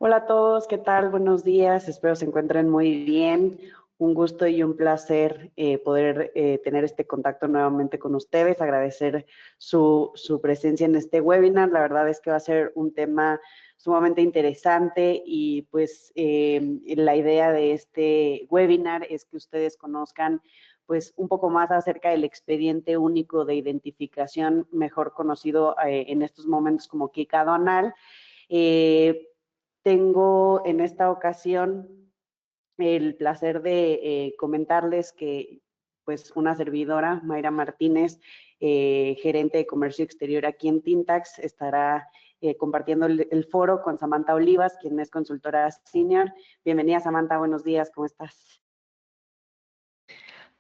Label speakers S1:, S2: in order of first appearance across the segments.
S1: Hola a todos, ¿qué tal? Buenos días, espero se encuentren muy bien. Un gusto y un placer poder tener este contacto nuevamente con ustedes, agradecer su presencia en este webinar. La verdad es que va a ser un tema sumamente interesante y pues la idea de este webinar es que ustedes conozcan pues un poco más acerca del expediente único de identificación, mejor conocido en estos momentos como KIC aduanal. Tengo en esta ocasión el placer de comentarles que pues una servidora, Mayra Martínez, gerente de comercio exterior aquí en Tintax, estará compartiendo el foro con Samantha Olivas, quien es consultora senior. Bienvenida, Samantha, buenos días, ¿cómo estás?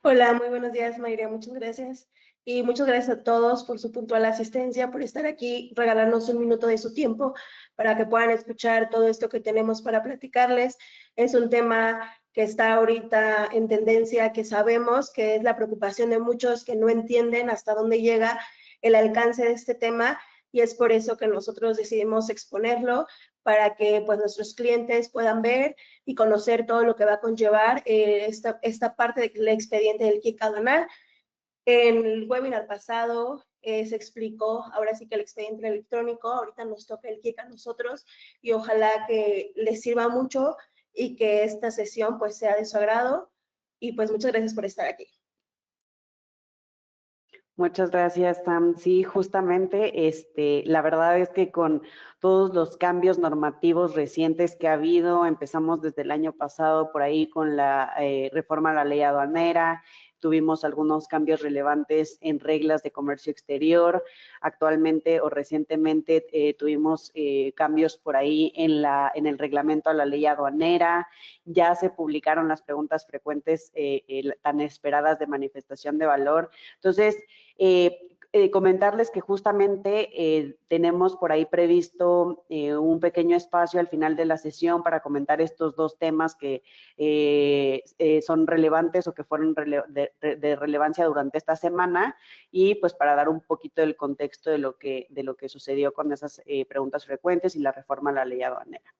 S2: Hola, muy buenos días, Mayra, muchas gracias. Y muchas gracias a todos por su puntual asistencia, por estar aquí, regalarnos un minuto de su tiempo para que puedan escuchar todo esto que tenemos para platicarles. Es un tema que está ahorita en tendencia, que sabemos que es la preocupación de muchos que no entienden hasta dónde llega el alcance de este tema, y es por eso que nosotros decidimos exponerlo, para que pues nuestros clientes puedan ver y conocer todo lo que va a conllevar esta parte del expediente del KIC aduanal. En el webinar pasado se explicó, ahora sí que el expediente electrónico, ahorita nos toca el KIC a nosotros, y ojalá que les sirva mucho y que esta sesión pues sea de su agrado, y pues muchas gracias por estar aquí.
S1: Muchas gracias, Sam. Sí, justamente, la verdad es que con todos los cambios normativos recientes que ha habido, empezamos desde el año pasado por ahí con la reforma a la ley aduanera, tuvimos algunos cambios relevantes en reglas de comercio exterior. Actualmente o recientemente tuvimos cambios por ahí en el reglamento a la ley aduanera. Ya se publicaron las preguntas frecuentes tan esperadas de manifestación de valor. Entonces, comentarles que justamente tenemos por ahí previsto un pequeño espacio al final de la sesión para comentar estos dos temas que son relevantes o que fueron de relevancia durante esta semana, y pues para dar un poquito del contexto de lo que sucedió con esas preguntas frecuentes y la reforma a la ley aduanera.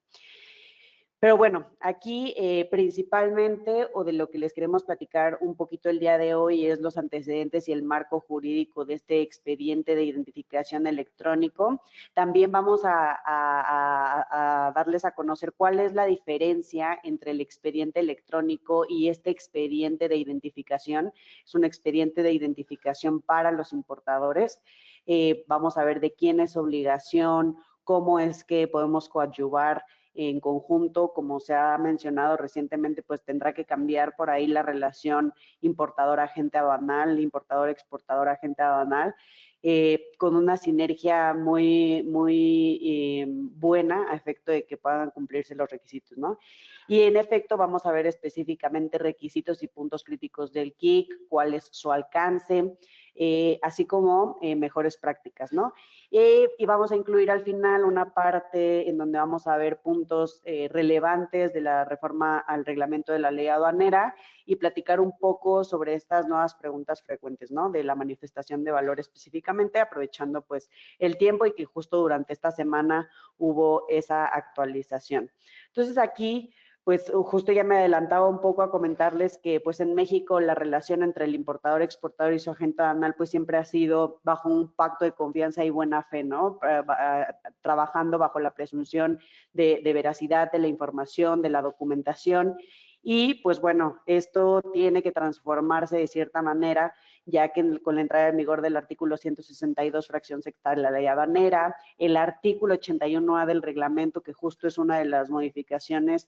S1: Pero bueno, aquí principalmente, o de lo que les queremos platicar un poquito el día de hoy, es los antecedentes y el marco jurídico de este expediente de identificación electrónico. También vamos a darles a conocer cuál es la diferencia entre el expediente electrónico y este expediente de identificación. Es un expediente de identificación para los importadores. Vamos a ver de quién es obligación, cómo es que podemos coadyuvar en conjunto. Como se ha mencionado recientemente, pues tendrá que cambiar por ahí la relación importador-agente aduanal, importador-exportador-agente aduanal, con una sinergia muy buena a efecto de que puedan cumplirse los requisitos, ¿no? Y en efecto vamos a ver específicamente requisitos y puntos críticos del KIC, cuál es su alcance, así como mejores prácticas, ¿no? Y vamos a incluir al final una parte en donde vamos a ver puntos relevantes de la reforma al reglamento de la ley aduanera y platicar un poco sobre estas nuevas preguntas frecuentes, ¿no? De la manifestación de valor específicamente, aprovechando pues el tiempo y que justo durante esta semana hubo esa actualización. Entonces aquí pues justo ya me adelantaba un poco a comentarles que pues en México la relación entre el importador, exportador y su agente aduanal pues siempre ha sido bajo un pacto de confianza y buena fe, ¿no? Trabajando bajo la presunción de veracidad de la información, de la documentación. Y pues bueno, esto tiene que transformarse de cierta manera, ya que con la entrada en vigor del artículo 162, fracción sexta de la ley aduanera, el artículo 81A del reglamento, que justo es una de las modificaciones,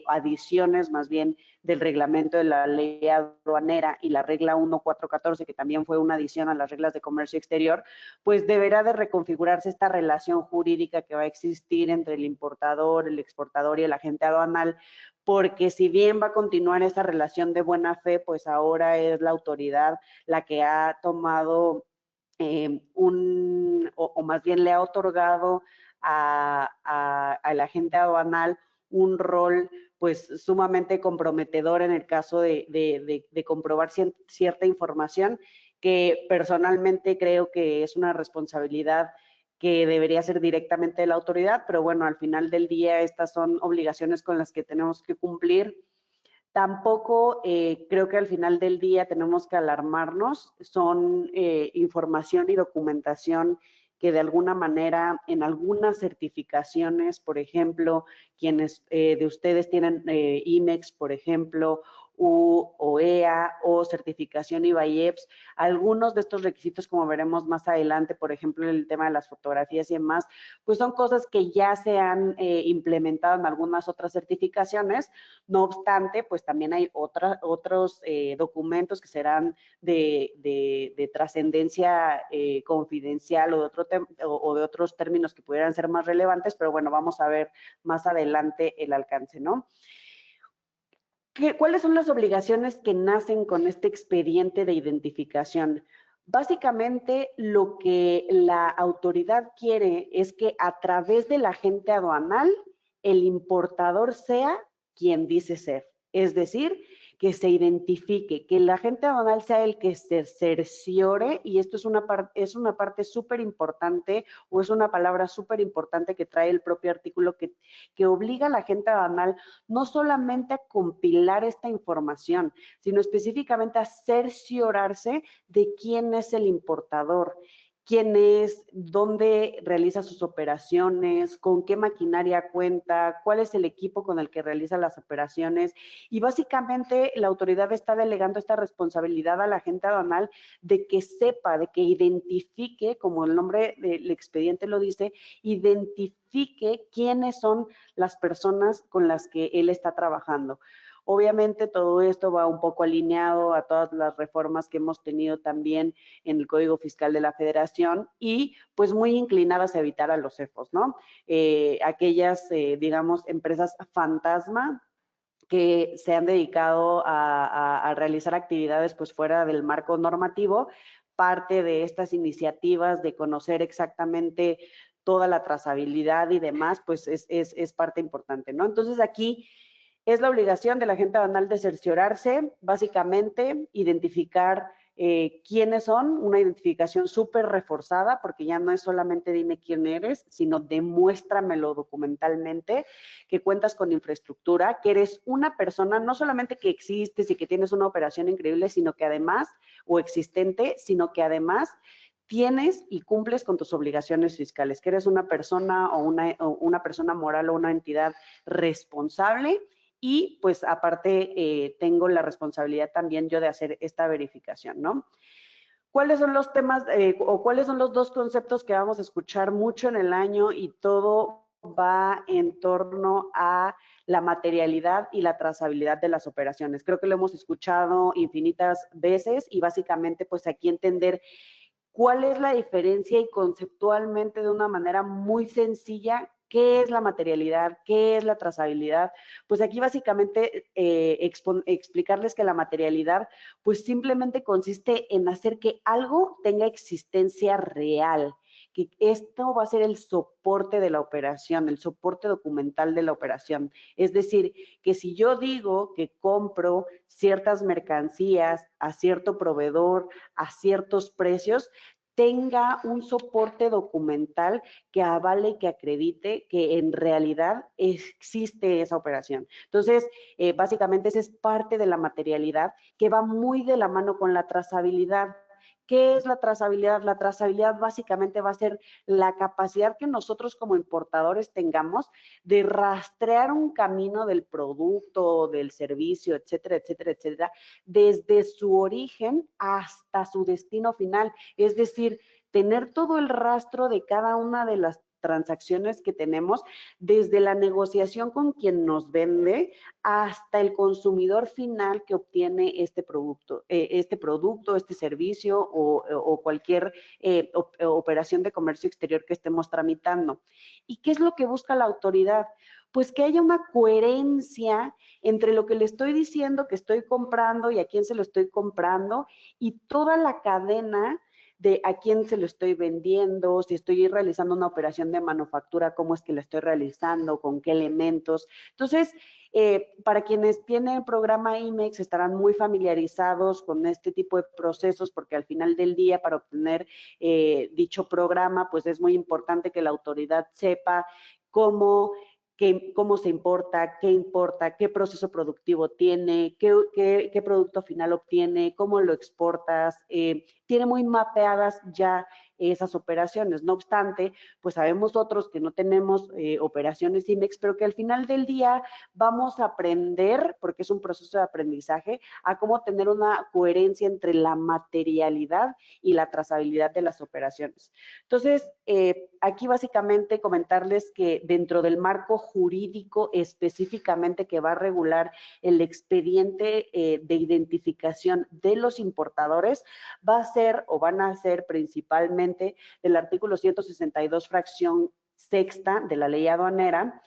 S1: adiciones más bien del reglamento de la ley aduanera, y la regla 1414, que también fue una adición a las reglas de comercio exterior, pues deberá de reconfigurarse esta relación jurídica que va a existir entre el importador, el exportador y el agente aduanal, porque si bien va a continuar esa relación de buena fe, pues ahora es la autoridad la que ha tomado o más bien le ha otorgado al agente aduanal un rol pues sumamente comprometedor en el caso de comprobar cierta información, que personalmente creo que es una responsabilidad que debería ser directamente de la autoridad, pero bueno, al final del día estas son obligaciones con las que tenemos que cumplir. Tampoco creo que al final del día tenemos que alarmarnos, son información y documentación que de alguna manera en algunas certificaciones, por ejemplo, quienes de ustedes tienen IMEX, por ejemplo, OEA o certificación IBAIEPS, algunos de estos requisitos, como veremos más adelante, por ejemplo, el tema de las fotografías y demás, pues son cosas que ya se han implementado en algunas otras certificaciones. No obstante, pues también hay otros documentos que serán de trascendencia confidencial o de otros términos que pudieran ser más relevantes, pero bueno, vamos a ver más adelante el alcance, ¿no? ¿Cuáles son las obligaciones que nacen con este expediente de identificación? Básicamente, lo que la autoridad quiere es que a través del agente aduanal, el importador sea quien dice ser. Es decir, que se identifique, que el agente aduanal sea el que se cerciore, y esto es una parte súper importante, o es una palabra súper importante que trae el propio artículo que obliga al agente aduanal no solamente a compilar esta información, sino específicamente a cerciorarse de quién es el importador, quién es, dónde realiza sus operaciones, con qué maquinaria cuenta, cuál es el equipo con el que realiza las operaciones. Y básicamente la autoridad está delegando esta responsabilidad a la agente aduanal de que sepa, de que identifique, como el nombre del expediente lo dice, identifique quiénes son las personas con las que él está trabajando. Obviamente todo esto va un poco alineado a todas las reformas que hemos tenido también en el Código Fiscal de la Federación y pues muy inclinadas a evitar a los CEFOS, ¿no? Aquellas, digamos, empresas fantasma que se han dedicado a realizar actividades pues fuera del marco normativo. Parte de estas iniciativas de conocer exactamente toda la trazabilidad y demás, pues es parte importante, ¿no? Entonces aquí es la obligación del agente aduanal de cerciorarse, básicamente, identificar quiénes son, una identificación súper reforzada, porque ya no es solamente dime quién eres, sino demuéstramelo documentalmente, que cuentas con infraestructura, que eres una persona, no solamente que existes y que tienes una operación increíble, sino que además, o existente, sino que además tienes y cumples con tus obligaciones fiscales, que eres una persona o una persona moral o una entidad responsable. Y pues aparte tengo la responsabilidad también yo de hacer esta verificación, ¿no? ¿Cuáles son los temas o cuáles son los dos conceptos que vamos a escuchar mucho en el año y todo va en torno a la materialidad y la trazabilidad de las operaciones? Creo que lo hemos escuchado infinitas veces y básicamente pues aquí entender cuál es la diferencia y conceptualmente de una manera muy sencilla, qué es la materialidad, qué es la trazabilidad. Pues aquí básicamente explicarles que la materialidad pues simplemente consiste en hacer que algo tenga existencia real, que esto va a ser el soporte de la operación, el soporte documental de la operación. Es decir, que si yo digo que compro ciertas mercancías a cierto proveedor, a ciertos precios, tenga un soporte documental que avale y que acredite que en realidad existe esa operación. Entonces, básicamente esa es parte de la materialidad que va muy de la mano con la trazabilidad. ¿Qué es la trazabilidad? La trazabilidad básicamente va a ser la capacidad que nosotros como importadores tengamos de rastrear un camino del producto, del servicio, etcétera, etcétera, etcétera, desde su origen hasta su destino final. Es decir, tener todo el rastro de cada una de las transacciones que tenemos, desde la negociación con quien nos vende hasta el consumidor final que obtiene este producto, este servicio o cualquier operación de comercio exterior que estemos tramitando. ¿Y qué es lo que busca la autoridad? Pues que haya una coherencia entre lo que le estoy diciendo que estoy comprando y a quién se lo estoy comprando y toda la cadena de a quién se lo estoy vendiendo, si estoy realizando una operación de manufactura, cómo es que la estoy realizando, con qué elementos. Entonces, para quienes tienen el programa IMEX estarán muy familiarizados con este tipo de procesos porque al final del día para obtener dicho programa pues es muy importante que la autoridad sepa cómo cómo se importa, qué proceso productivo tiene, qué producto final obtiene, cómo lo exportas. Tiene muy mapeadas ya esas operaciones. No obstante, pues sabemos otros que no tenemos operaciones IMEX, pero que al final del día vamos a aprender, porque es un proceso de aprendizaje, a cómo tener una coherencia entre la materialidad y la trazabilidad de las operaciones. Entonces, aquí básicamente comentarles que dentro del marco jurídico específicamente que va a regular el expediente de identificación de los importadores, va a ser o van a ser principalmente del artículo 162, fracción sexta de la ley aduanera,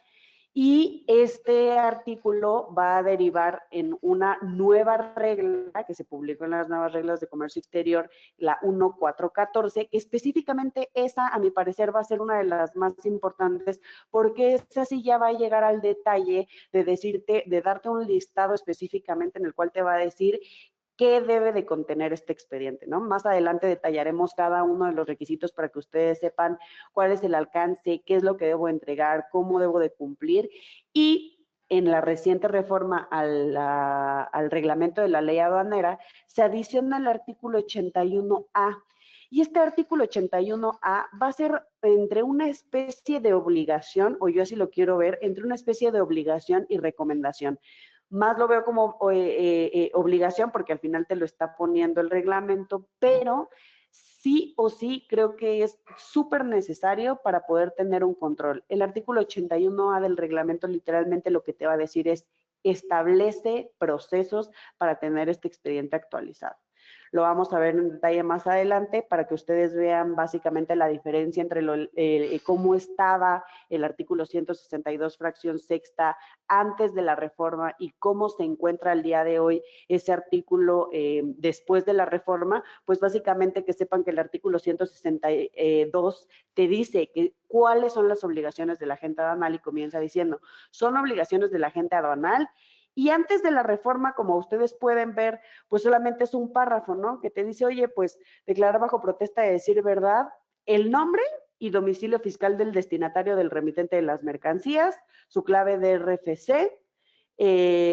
S1: y este artículo va a derivar en una nueva regla que se publicó en las nuevas reglas de comercio exterior, la 1414, que específicamente esa, a mi parecer, va a ser una de las más importantes, porque esa sí ya va a llegar al detalle de decirte, de darte un listado específicamente en el cual te va a decir qué debe de contener este expediente, ¿no? Más adelante detallaremos cada uno de los requisitos para que ustedes sepan cuál es el alcance, qué es lo que debo entregar, cómo debo de cumplir. Y en la reciente reforma al reglamento de la ley aduanera se adiciona el artículo 81A. Y este artículo 81A va a ser entre una especie de obligación, o yo así lo quiero ver, entre una especie de obligación y recomendación. Más lo veo como obligación porque al final te lo está poniendo el reglamento, pero sí o sí creo que es súper necesario para poder tener un control. El artículo 81A del reglamento literalmente lo que te va a decir es establece procesos para tener este expediente actualizado. Lo vamos a ver en detalle más adelante para que ustedes vean básicamente la diferencia entre cómo estaba el artículo 162, fracción sexta, antes de la reforma y cómo se encuentra al día de hoy ese artículo después de la reforma. Pues básicamente que sepan que el artículo 162 te dice que cuáles son las obligaciones del agente aduanal y comienza diciendo, son obligaciones del agente aduanal. Y antes de la reforma, como ustedes pueden ver, pues solamente es un párrafo, ¿no? Que te dice, oye, pues declarar bajo protesta de decir verdad el nombre y domicilio fiscal del destinatario del remitente de las mercancías, su clave de RFC,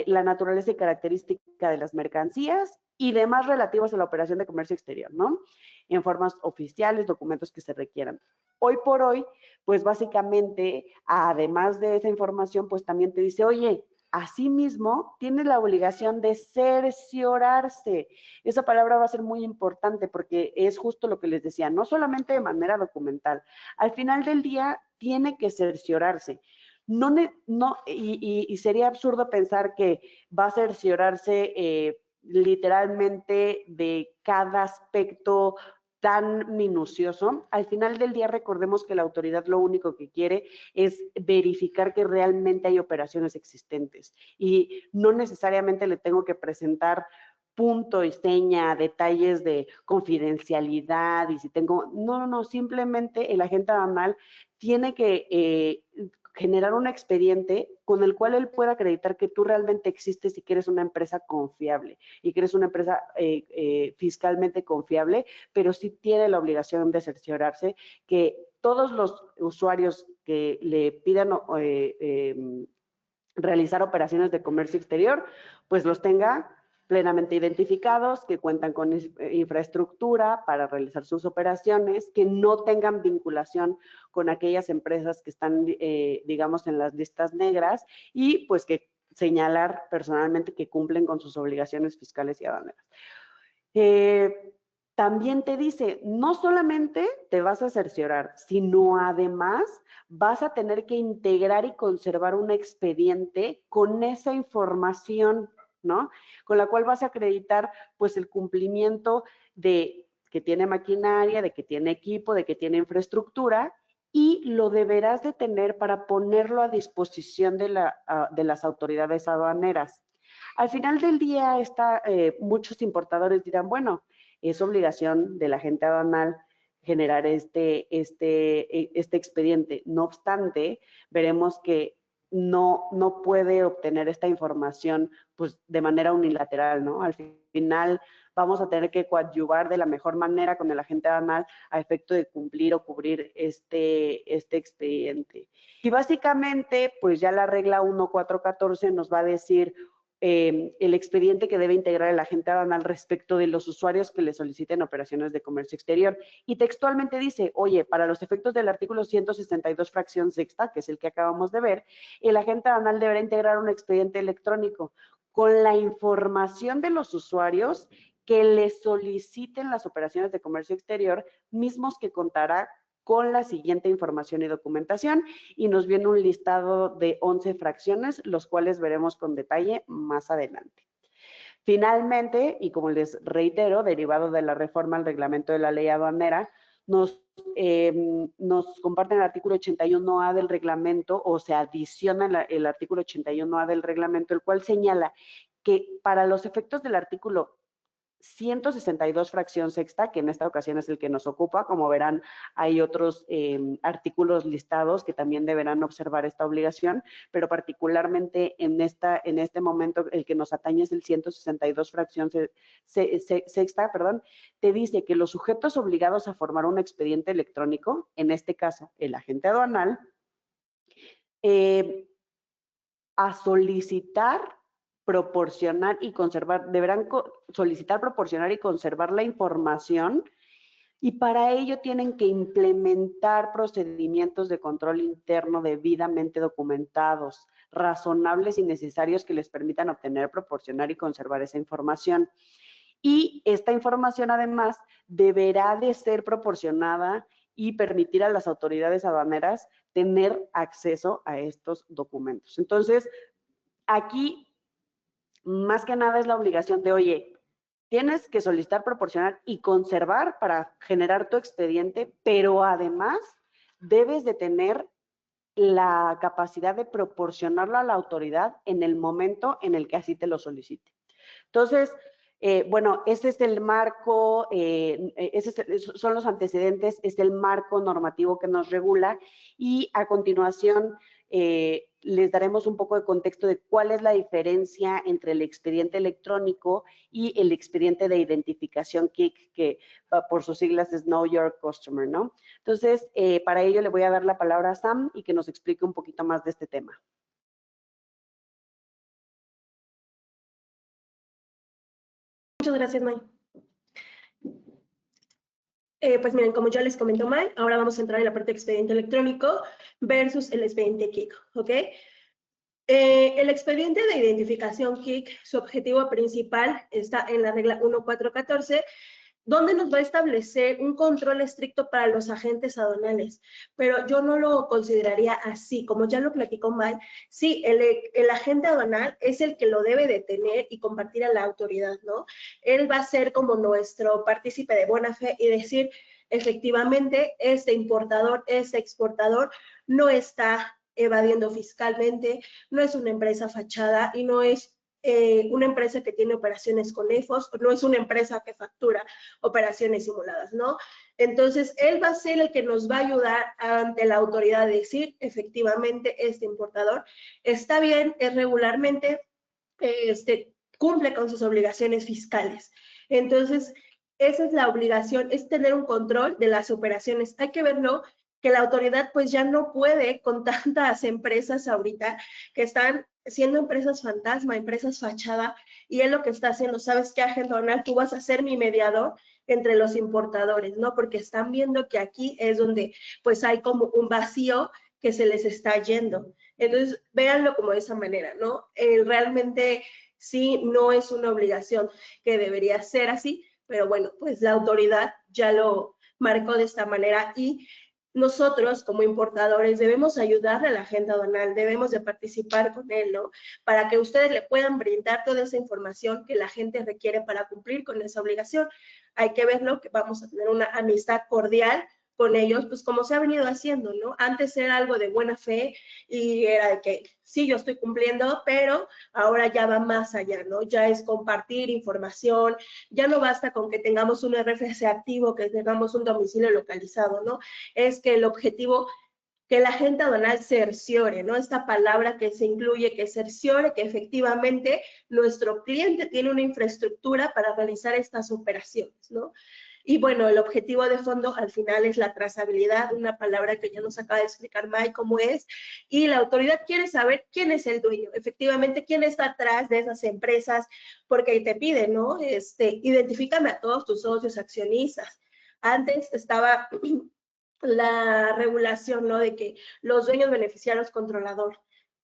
S1: la naturaleza y característica de las mercancías y demás relativos a la operación de comercio exterior, ¿no? En formas oficiales, documentos que se requieran. Hoy por hoy, pues básicamente, además de esa información, pues también te dice, oye, asimismo, tiene la obligación de cerciorarse. Esa palabra va a ser muy importante porque es justo lo que les decía, no solamente de manera documental. Al final del día, tiene que cerciorarse. Y sería absurdo pensar que va a cerciorarse literalmente de cada aspecto tan minucioso. Al final del día, recordemos que la autoridad lo único que quiere es verificar que realmente hay operaciones existentes y no necesariamente le tengo que presentar punto y seña, detalles de confidencialidad y si tengo, no, simplemente el agente aduanal tiene que generar un expediente con el cual él pueda acreditar que tú realmente existes y que eres una empresa confiable y que eres una empresa fiscalmente confiable, pero sí tiene la obligación de cerciorarse que todos los usuarios que le pidan realizar operaciones de comercio exterior, pues los tenga plenamente identificados, que cuentan con infraestructura para realizar sus operaciones, que no tengan vinculación con aquellas empresas que están, digamos, en las listas negras y pues que señalar personalmente que cumplen con sus obligaciones fiscales y aduaneras. También te dice, no solamente te vas a cerciorar, sino además vas a tener que integrar y conservar un expediente con esa información, ¿no? Con la cual vas a acreditar, pues, el cumplimiento de que tiene maquinaria, de que tiene equipo, de que tiene infraestructura, y lo deberás de tener para ponerlo a disposición de las autoridades aduaneras. Al final del día, muchos importadores dirán, bueno, es obligación del agente aduanal generar este expediente. No obstante, veremos que no puede obtener esta información pues de manera unilateral, ¿no? Al final vamos a tener que coadyuvar de la mejor manera con el agente aduanal a efecto de cumplir o cubrir este expediente. Y básicamente, pues ya la regla 1414 nos va a decir el expediente que debe integrar el agente aduanal respecto de los usuarios que le soliciten operaciones de comercio exterior. Y textualmente dice, oye, para los efectos del artículo 162, fracción sexta, que es el que acabamos de ver, el agente aduanal deberá integrar un expediente electrónico con la información de los usuarios que le soliciten las operaciones de comercio exterior, mismos que contará con la siguiente información y documentación, y nos viene un listado de 11 fracciones, los cuales veremos con detalle más adelante. Finalmente, y como les reitero, derivado de la reforma al reglamento de la ley aduanera, nos comparten el artículo 81A del reglamento, o se adiciona el artículo 81A del reglamento, el cual señala que para los efectos del artículo 162, fracción sexta, que en esta ocasión es el que nos ocupa. Como verán, hay otros artículos listados que también deberán observar esta obligación, pero particularmente en este momento el que nos atañe es el 162, fracción sexta, te dice que los sujetos obligados a formar un expediente electrónico, en este caso el agente aduanal, a solicitar, proporcionar y conservar, deberán solicitar, proporcionar y conservar la información, y para ello tienen que implementar procedimientos de control interno debidamente documentados, razonables y necesarios que les permitan obtener, proporcionar y conservar esa información. Y esta información además deberá de ser proporcionada y permitir a las autoridades aduaneras tener acceso a estos documentos. Entonces, aquí más que nada es la obligación de, oye, tienes que solicitar, proporcionar y conservar para generar tu expediente, pero además debes de tener la capacidad de proporcionarlo a la autoridad en el momento en el que así te lo solicite. Entonces, bueno, ese es el marco, son los antecedentes, es el marco normativo que nos regula, y a continuación les daremos un poco de contexto de cuál es la diferencia entre el expediente electrónico y el expediente de identificación KIC, que por sus siglas es Know Your Customer, ¿no? Entonces, para ello le voy a dar la palabra a Sam y que nos explique un poquito más de este tema.
S2: Muchas gracias, May. Pues miren, como ya les comentó May, ahora vamos a entrar en la parte de expediente electrónico versus el expediente KIC, ¿ok? El expediente de identificación KIC, su objetivo principal está en la regla 1414, donde nos va a establecer un control estricto para los agentes aduanales, pero yo no lo consideraría así, como ya lo platicó May. Sí, el agente aduanal es el que lo debe de tener y compartir a la autoridad, ¿no? Él va a ser como nuestro partícipe de buena fe y decir, efectivamente, este importador, este exportador no está evadiendo fiscalmente, no es una empresa fachada y no es una empresa que tiene operaciones con EFOS, no es una empresa que factura operaciones simuladas, ¿no? Entonces, él va a ser el que nos va a ayudar ante la autoridad a decir, efectivamente, este importador está bien, es regularmente, cumple con sus obligaciones fiscales. Entonces, esa es la obligación, es tener un control de las operaciones. Hay que verlo, que la autoridad pues ya no puede con tantas empresas ahorita que están siendo empresas fantasma, empresas fachada, y él lo que está haciendo, ¿sabes qué, agente aduanal? Tú vas a ser mi mediador entre los importadores, ¿no? Porque están viendo que aquí es donde pues hay como un vacío que se les está yendo. Entonces, véanlo como de esa manera, ¿no? Realmente sí, no es una obligación que debería ser así, pero bueno, pues la autoridad ya lo marcó de esta manera, y nosotros como importadores debemos ayudarle a la agente aduanal, debemos de participar con él, ¿no? Para que ustedes le puedan brindar toda esa información que la gente requiere para cumplir con esa obligación. Hay que verlo, que vamos a tener una amistad cordial, con ellos, pues como se ha venido haciendo, ¿no? Antes era algo de buena fe y era de que sí, yo estoy cumpliendo, pero ahora ya va más allá, ¿no? Ya es compartir información, ya no basta con que tengamos un RFC activo, que tengamos un domicilio localizado, ¿no? Es que el objetivo, que la agente aduanal cerciore, ¿no? Esta palabra que se incluye, que cerciore que efectivamente nuestro cliente tiene una infraestructura para realizar estas operaciones, ¿no? Y bueno, el objetivo de fondo al final es la trazabilidad, una palabra que ya nos acaba de explicar Mike cómo es, y la autoridad quiere saber quién es el dueño, efectivamente quién está atrás de esas empresas, porque te piden, ¿no? Identifícame a todos tus socios accionistas. Antes estaba la regulación, ¿no? De que los dueños beneficiarios controlador.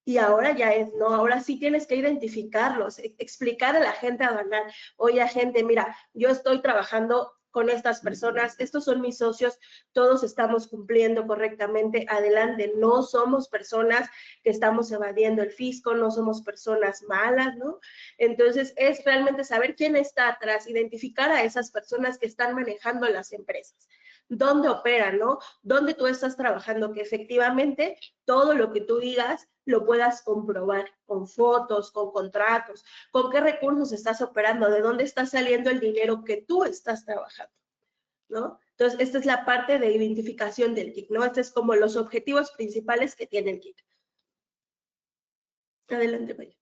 S2: Y ahora ya es, ¿no? Ahora sí tienes que identificarlos, explicar a la gente aduanal, oye, gente, mira, yo estoy trabajando con estas personas, estos son mis socios, todos estamos cumpliendo correctamente, adelante, no somos personas que estamos evadiendo el fisco, no somos personas malas, ¿no? Entonces, es realmente saber quién está atrás, identificar a esas personas que están manejando las empresas, dónde operan, ¿no? Dónde tú estás trabajando, que efectivamente todo lo que tú digas lo puedas comprobar con fotos, con contratos, con qué recursos estás operando, de dónde está saliendo el dinero que tú estás trabajando, ¿no? Entonces, esta es la parte de identificación del KIC, ¿no? Este es como los objetivos principales que tiene el KIC. Adelante, Maya.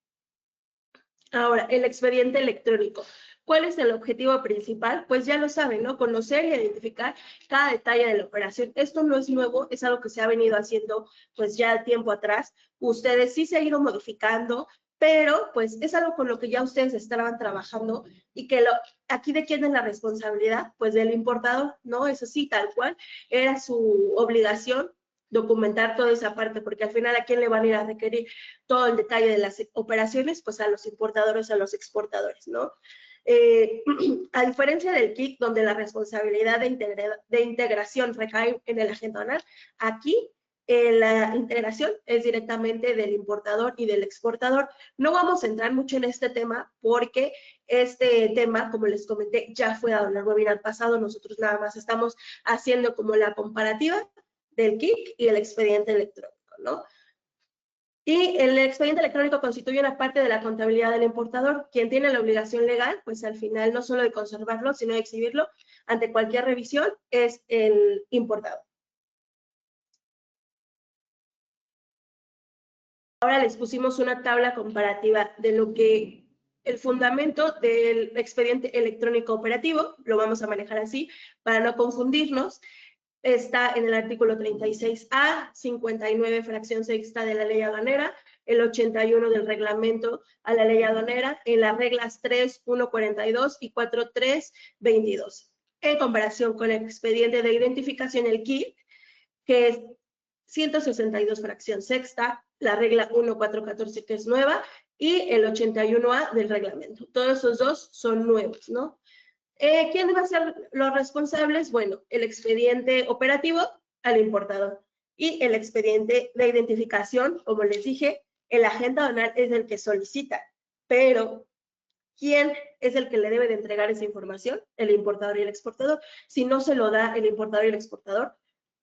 S2: Ahora, el expediente electrónico. ¿Cuál es el objetivo principal? Pues ya lo saben, ¿no? Conocer y identificar cada detalle de la operación. Esto no es nuevo, es algo que se ha venido haciendo pues ya tiempo atrás. Ustedes sí se han ido modificando, pero pues es algo con lo que ya ustedes estaban trabajando y que aquí de quién es la responsabilidad, pues del importador, ¿no? Eso sí, tal cual, era su obligación documentar toda esa parte, porque al final a quién le van a ir a requerir todo el detalle de las operaciones, pues a los importadores, a los exportadores, ¿no? A diferencia del KIC, donde la responsabilidad de integración recae en el agente aduanal, aquí la integración es directamente del importador y del exportador. No vamos a entrar mucho en este tema porque este tema, como les comenté, ya fue dado en el webinar pasado. Nosotros nada más estamos haciendo como la comparativa del KIC y el expediente electrónico, ¿no? Y el expediente electrónico constituye una parte de la contabilidad del importador. Quien tiene la obligación legal, pues al final no solo de conservarlo, sino de exhibirlo ante cualquier revisión, es el importador. Ahora les pusimos una tabla comparativa de lo que el fundamento del expediente electrónico operativo, lo vamos a manejar así para no confundirnos. Está en el artículo 36A, 59 fracción sexta de la ley aduanera, el 81 del reglamento a la ley aduanera, en las reglas 3.1.42 y 4.3.22. En comparación con el expediente de identificación, el KIC, que es 162 fracción sexta, la regla 1.4.14 que es nueva, y el 81A del reglamento. Todos esos dos son nuevos, ¿no? ¿Quién va a ser los responsables? Bueno, el expediente operativo al importador y el expediente de identificación, como les dije, el agente aduanal es el que solicita, pero ¿quién es el que le debe de entregar esa información? El importador y el exportador. Si no se lo da el importador y el exportador,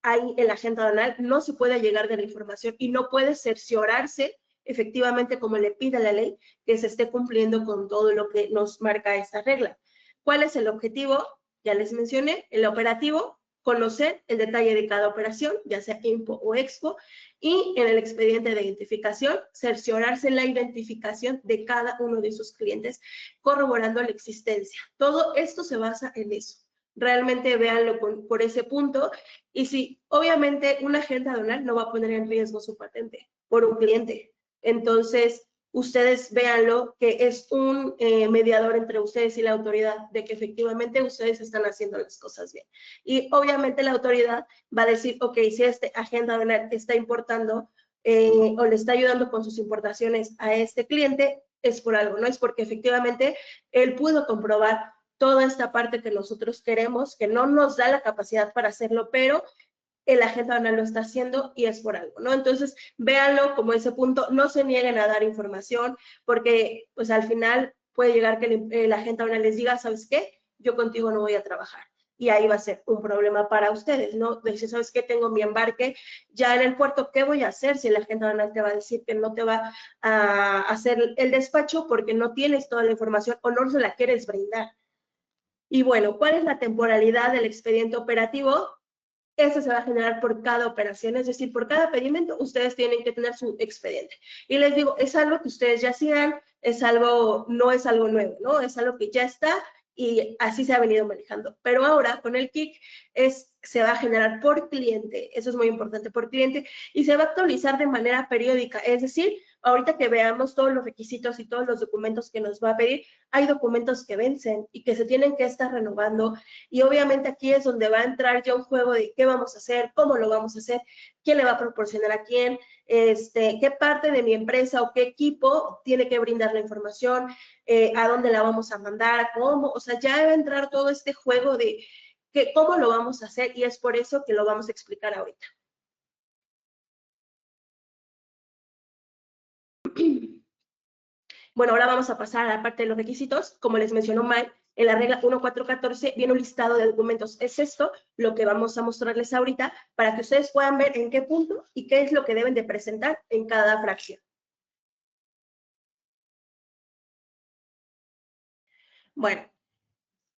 S2: ahí el agente aduanal no se puede llegar de la información y no puede cerciorarse efectivamente, como le pide la ley, que se esté cumpliendo con todo lo que nos marca esta regla. ¿Cuál es el objetivo? Ya les mencioné, el operativo, conocer el detalle de cada operación, ya sea IMPO o EXPO, y en el expediente de identificación, cerciorarse la identificación de cada uno de sus clientes, corroborando la existencia. Todo esto se basa en eso. Realmente véanlo por ese punto. Y sí, obviamente un agente aduanal no va a poner en riesgo su patente por un cliente. Entonces, ustedes véanlo que es un mediador entre ustedes y la autoridad de que efectivamente ustedes están haciendo las cosas bien. Y obviamente la autoridad va a decir, ok, si este agente aduanal está importando o le está ayudando con sus importaciones a este cliente, es por algo, ¿no? Es porque efectivamente él pudo comprobar toda esta parte que nosotros queremos, que no nos da la capacidad para hacerlo, pero el agente aduanal lo está haciendo y es por algo, ¿no? Entonces, véanlo como ese punto, no se nieguen a dar información, porque pues al final puede llegar que el agente aduanal les diga, ¿sabes qué? Yo contigo no voy a trabajar. y ahí va a ser un problema para ustedes, ¿no? Decir, ¿sabes qué? Tengo mi embarque ya en el puerto, ¿qué voy a hacer si la gente aduanal te va a decir que no te va a hacer el despacho porque no tienes toda la información o no se la quieres brindar? Y bueno, ¿cuál es la temporalidad del expediente operativo? Eso se va a generar por cada operación, es decir, por cada pedimento ustedes tienen que tener su expediente. Y les digo, es algo que ustedes ya hacían, es algo, no es algo nuevo, ¿no? Es algo que ya está y así se ha venido manejando. Pero ahora con el KIC se va a generar por cliente, eso es muy importante, por cliente, y se va a actualizar de manera periódica, es decir, ahorita que veamos todos los requisitos y todos los documentos que nos va a pedir, hay documentos que vencen y que se tienen que estar renovando, y obviamente aquí es donde va a entrar ya un juego de qué vamos a hacer, cómo lo vamos a hacer, quién le va a proporcionar a quién, qué parte de mi empresa o qué equipo tiene que brindar la información, a dónde la vamos a mandar, cómo, o sea, ya va a entrar todo este juego de cómo lo vamos a hacer, y es por eso que lo vamos a explicar ahorita. Bueno, ahora vamos a pasar a la parte de los requisitos. Como les mencionó Mike, en la regla 1414 viene un listado de documentos. Es esto lo que vamos a mostrarles ahorita para que ustedes puedan ver en qué punto y qué es lo que deben de presentar en cada fracción. Bueno,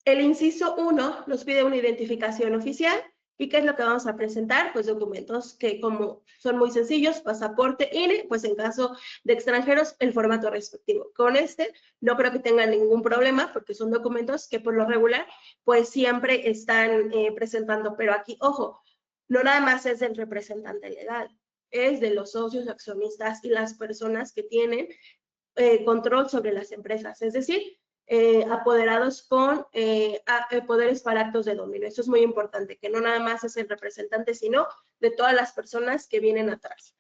S2: el inciso 1 nos pide una identificación oficial. ¿Y qué es lo que vamos a presentar? Pues documentos que como son muy sencillos, pasaporte, INE, pues en caso de extranjeros, el formato respectivo. Con este no creo que tengan ningún problema porque son documentos que por lo regular pues siempre están presentando. Pero aquí, ojo, no nada más es del representante legal, es de los socios, accionistas y las personas que tienen control sobre las empresas, es decir, apoderados con poderes para actos de dominio. Eso es muy importante, que no nada más es el representante, sino de todas las personas que vienen atrás.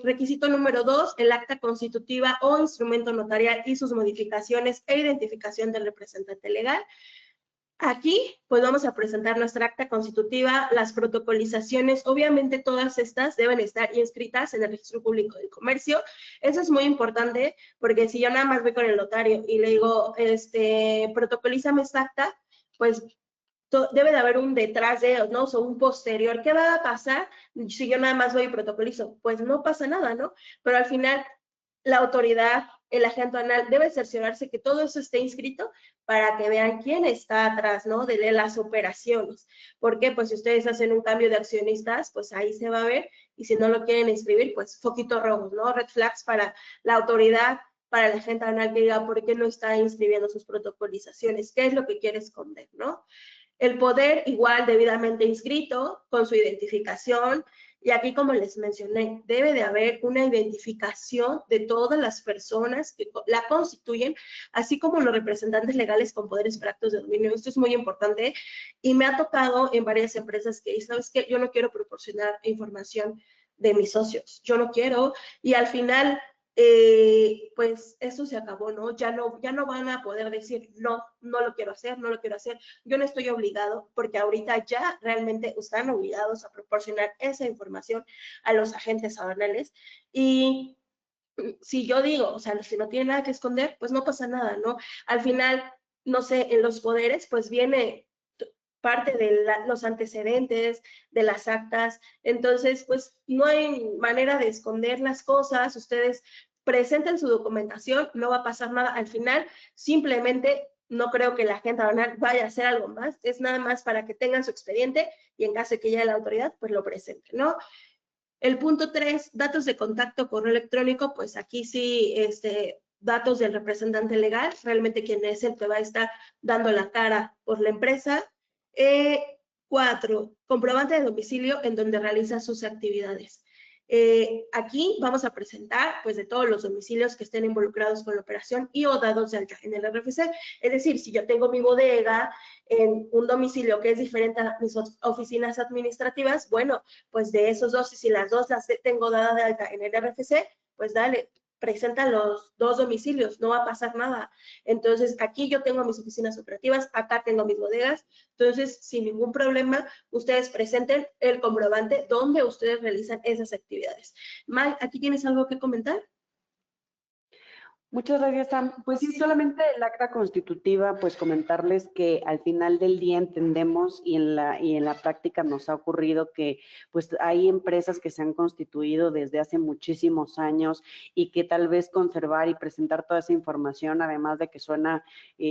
S2: Requisito número 2, el acta constitutiva o instrumento notarial y sus modificaciones e identificación del representante legal. Aquí, pues vamos a presentar nuestra acta constitutiva, las protocolizaciones, obviamente todas estas deben estar inscritas en el Registro Público del Comercio. Eso es muy importante, porque si yo nada más voy con el notario y le digo, protocolízame esta acta, pues debe de haber un detrás de ellos, ¿no? O sea, un posterior. ¿Qué va a pasar si yo nada más voy y protocolizo? Pues no pasa nada, ¿no? Pero al final, la autoridad, el agente aduanal, debe cerciorarse que todo eso esté inscrito para que vean quién está atrás, ¿no? De las operaciones. ¿Por qué? Pues si ustedes hacen un cambio de accionistas, pues ahí se va a ver, y si no lo quieren inscribir, pues foquitos rojos, ¿no? Red flags para la autoridad, para la gente aduanal que diga por qué no está inscribiendo sus protocolizaciones, qué es lo que quiere esconder, ¿no? El poder igual debidamente inscrito con su identificación, y aquí como les mencioné, debe de haber una identificación de todas las personas que la constituyen, así como los representantes legales con poderes para actos de dominio. Esto es muy importante y me ha tocado en varias empresas que, ¿sabes qué? Yo no quiero proporcionar información de mis socios, yo no quiero, y al final pues eso se acabó, ¿no? Ya no van a poder decir, no, no lo quiero hacer, no lo quiero hacer. Yo no estoy obligado, porque ahorita ya realmente están obligados a proporcionar esa información a los agentes aduanales. Y si yo digo, o sea, si no tiene nada que esconder, pues no pasa nada, ¿no? Al final, no sé, en los poderes, pues viene parte de los antecedentes, de las actas, entonces, pues no hay manera de esconder las cosas, ustedes presenten su documentación, no va a pasar nada, al final, simplemente no creo que la agente aduanal vaya a hacer algo más, es nada más para que tengan su expediente y en caso de que llegue la autoridad, pues lo presenten, ¿no? El punto 3, datos de contacto, correo electrónico, pues aquí sí, datos del representante legal, realmente quien es el que va a estar dando la cara por la empresa. 4, comprobante de domicilio en donde realiza sus actividades. Aquí vamos a presentar, pues, de todos los domicilios que estén involucrados con la operación y o dados de alta en el RFC. Es decir, si yo tengo mi bodega en un domicilio que es diferente a mis oficinas administrativas, bueno, pues de esos dos, y si las dos las tengo dada de alta en el RFC, pues dale, presenta los dos domicilios, no va a pasar nada. Entonces, aquí yo tengo mis oficinas operativas, acá tengo mis bodegas, entonces, sin ningún problema, ustedes presenten el comprobante donde ustedes realizan esas actividades. Mike, ¿aquí tienes algo que comentar?
S1: Muchas gracias, Sam. Pues sí, solamente el acta constitutiva, pues comentarles que al final del día entendemos y en la práctica nos ha ocurrido que pues hay empresas que se han constituido desde hace muchísimos años y que tal vez conservar y presentar toda esa información, además de que suena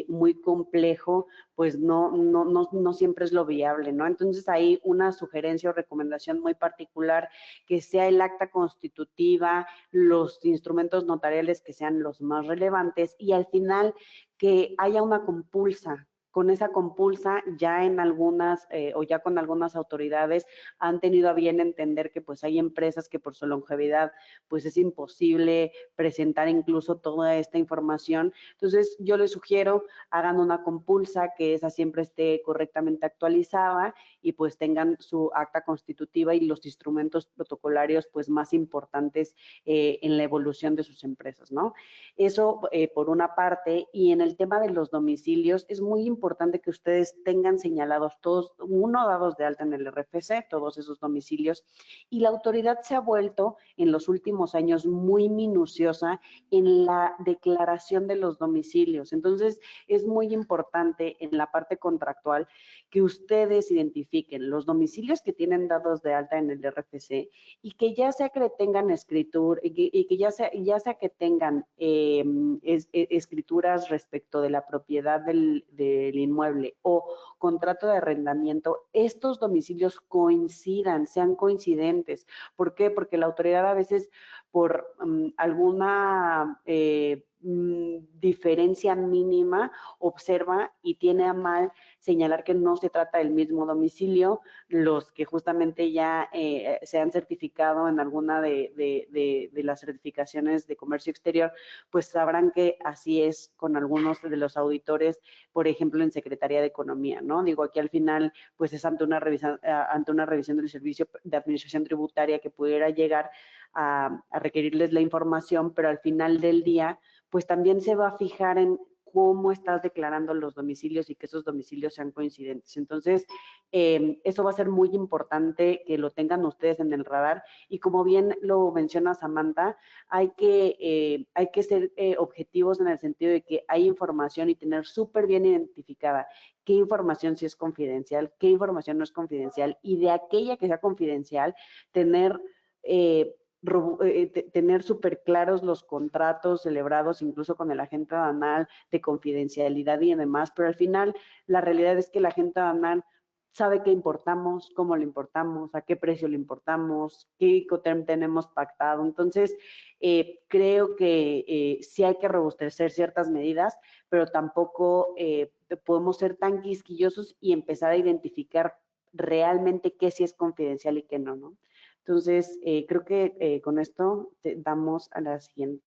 S1: muy complejo, pues no siempre es lo viable, ¿no? Entonces hay una sugerencia o recomendación muy particular que sea el acta constitutiva, los instrumentos notariales que sean los más relevantes y al final que haya una compulsa. Con esa compulsa ya en algunas o ya con algunas autoridades han tenido a bien entender que pues hay empresas que por su longevidad pues es imposible presentar incluso toda esta información. Entonces yo les sugiero hagan una compulsa que esa siempre esté correctamente actualizada y pues tengan su acta constitutiva y los instrumentos protocolarios pues más importantes en la evolución de sus empresas, ¿no? Eso por una parte, y en el tema de los domicilios, es muy importante que ustedes tengan señalados todos, uno, dados de alta en el RFC, todos esos domicilios, y la autoridad se ha vuelto en los últimos años muy minuciosa en la declaración de los domicilios. Entonces, es muy importante en la parte contractual que ustedes identifiquen los domicilios que tienen dados de alta en el RFC y que ya sea que tengan escritura y que ya sea que tengan escrituras respecto de la propiedad del inmueble o contrato de arrendamiento, estos domicilios coincidan, sean coincidentes. ¿Por qué? Porque la autoridad a veces por alguna diferencia mínima observa y tiene a mal señalar que no se trata del mismo domicilio. Los que justamente ya se han certificado en alguna de las certificaciones de comercio exterior, pues sabrán que así es con algunos de los auditores, por ejemplo, en Secretaría de Economía, ¿no? Digo, aquí al final, pues es ante una revisión del servicio de administración tributaria que pudiera llegar a requerirles la información, pero al final del día, pues también se va a fijar en cómo estás declarando los domicilios y que esos domicilios sean coincidentes. Entonces, eso va a ser muy importante que lo tengan ustedes en el radar y como bien lo menciona Samantha, hay que ser objetivos en el sentido de que hay información y tener súper bien identificada qué información sí es confidencial, qué información no es confidencial y de aquella que sea confidencial, tener tener súper claros los contratos celebrados incluso con el agente aduanal de confidencialidad y demás, pero al final la realidad es que el agente aduanal sabe qué importamos, cómo lo importamos, a qué precio lo importamos, qué Incoterm tenemos pactado. Entonces, creo que sí hay que robustecer ciertas medidas, pero tampoco podemos ser tan quisquillosos y empezar a identificar realmente qué sí es confidencial y qué no, ¿no? Entonces, creo que con esto damos a la siguiente.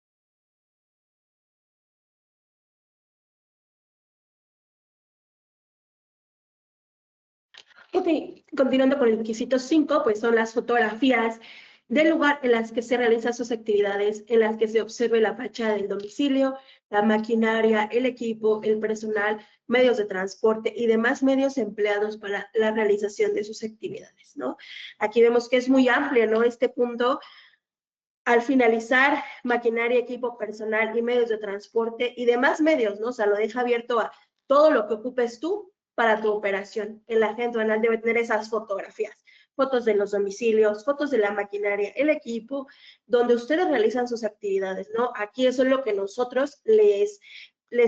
S2: Ok, continuando con el requisito 5, pues son las fotografías del lugar en las que se realizan sus actividades, en las que se observe la fachada del domicilio, la maquinaria, el equipo, el personal, medios de transporte y demás medios empleados para la realización de sus actividades, ¿no? Aquí vemos que es muy amplio, ¿no? Este punto, al finalizar, maquinaria, equipo, personal y medios de transporte y demás medios, ¿no? O sea, lo deja abierto a todo lo que ocupes tú para tu operación. El agente aduanal debe tener esas fotografías, fotos de los domicilios, fotos de la maquinaria, el equipo, donde ustedes realizan sus actividades, ¿no? Aquí eso es lo que nosotros les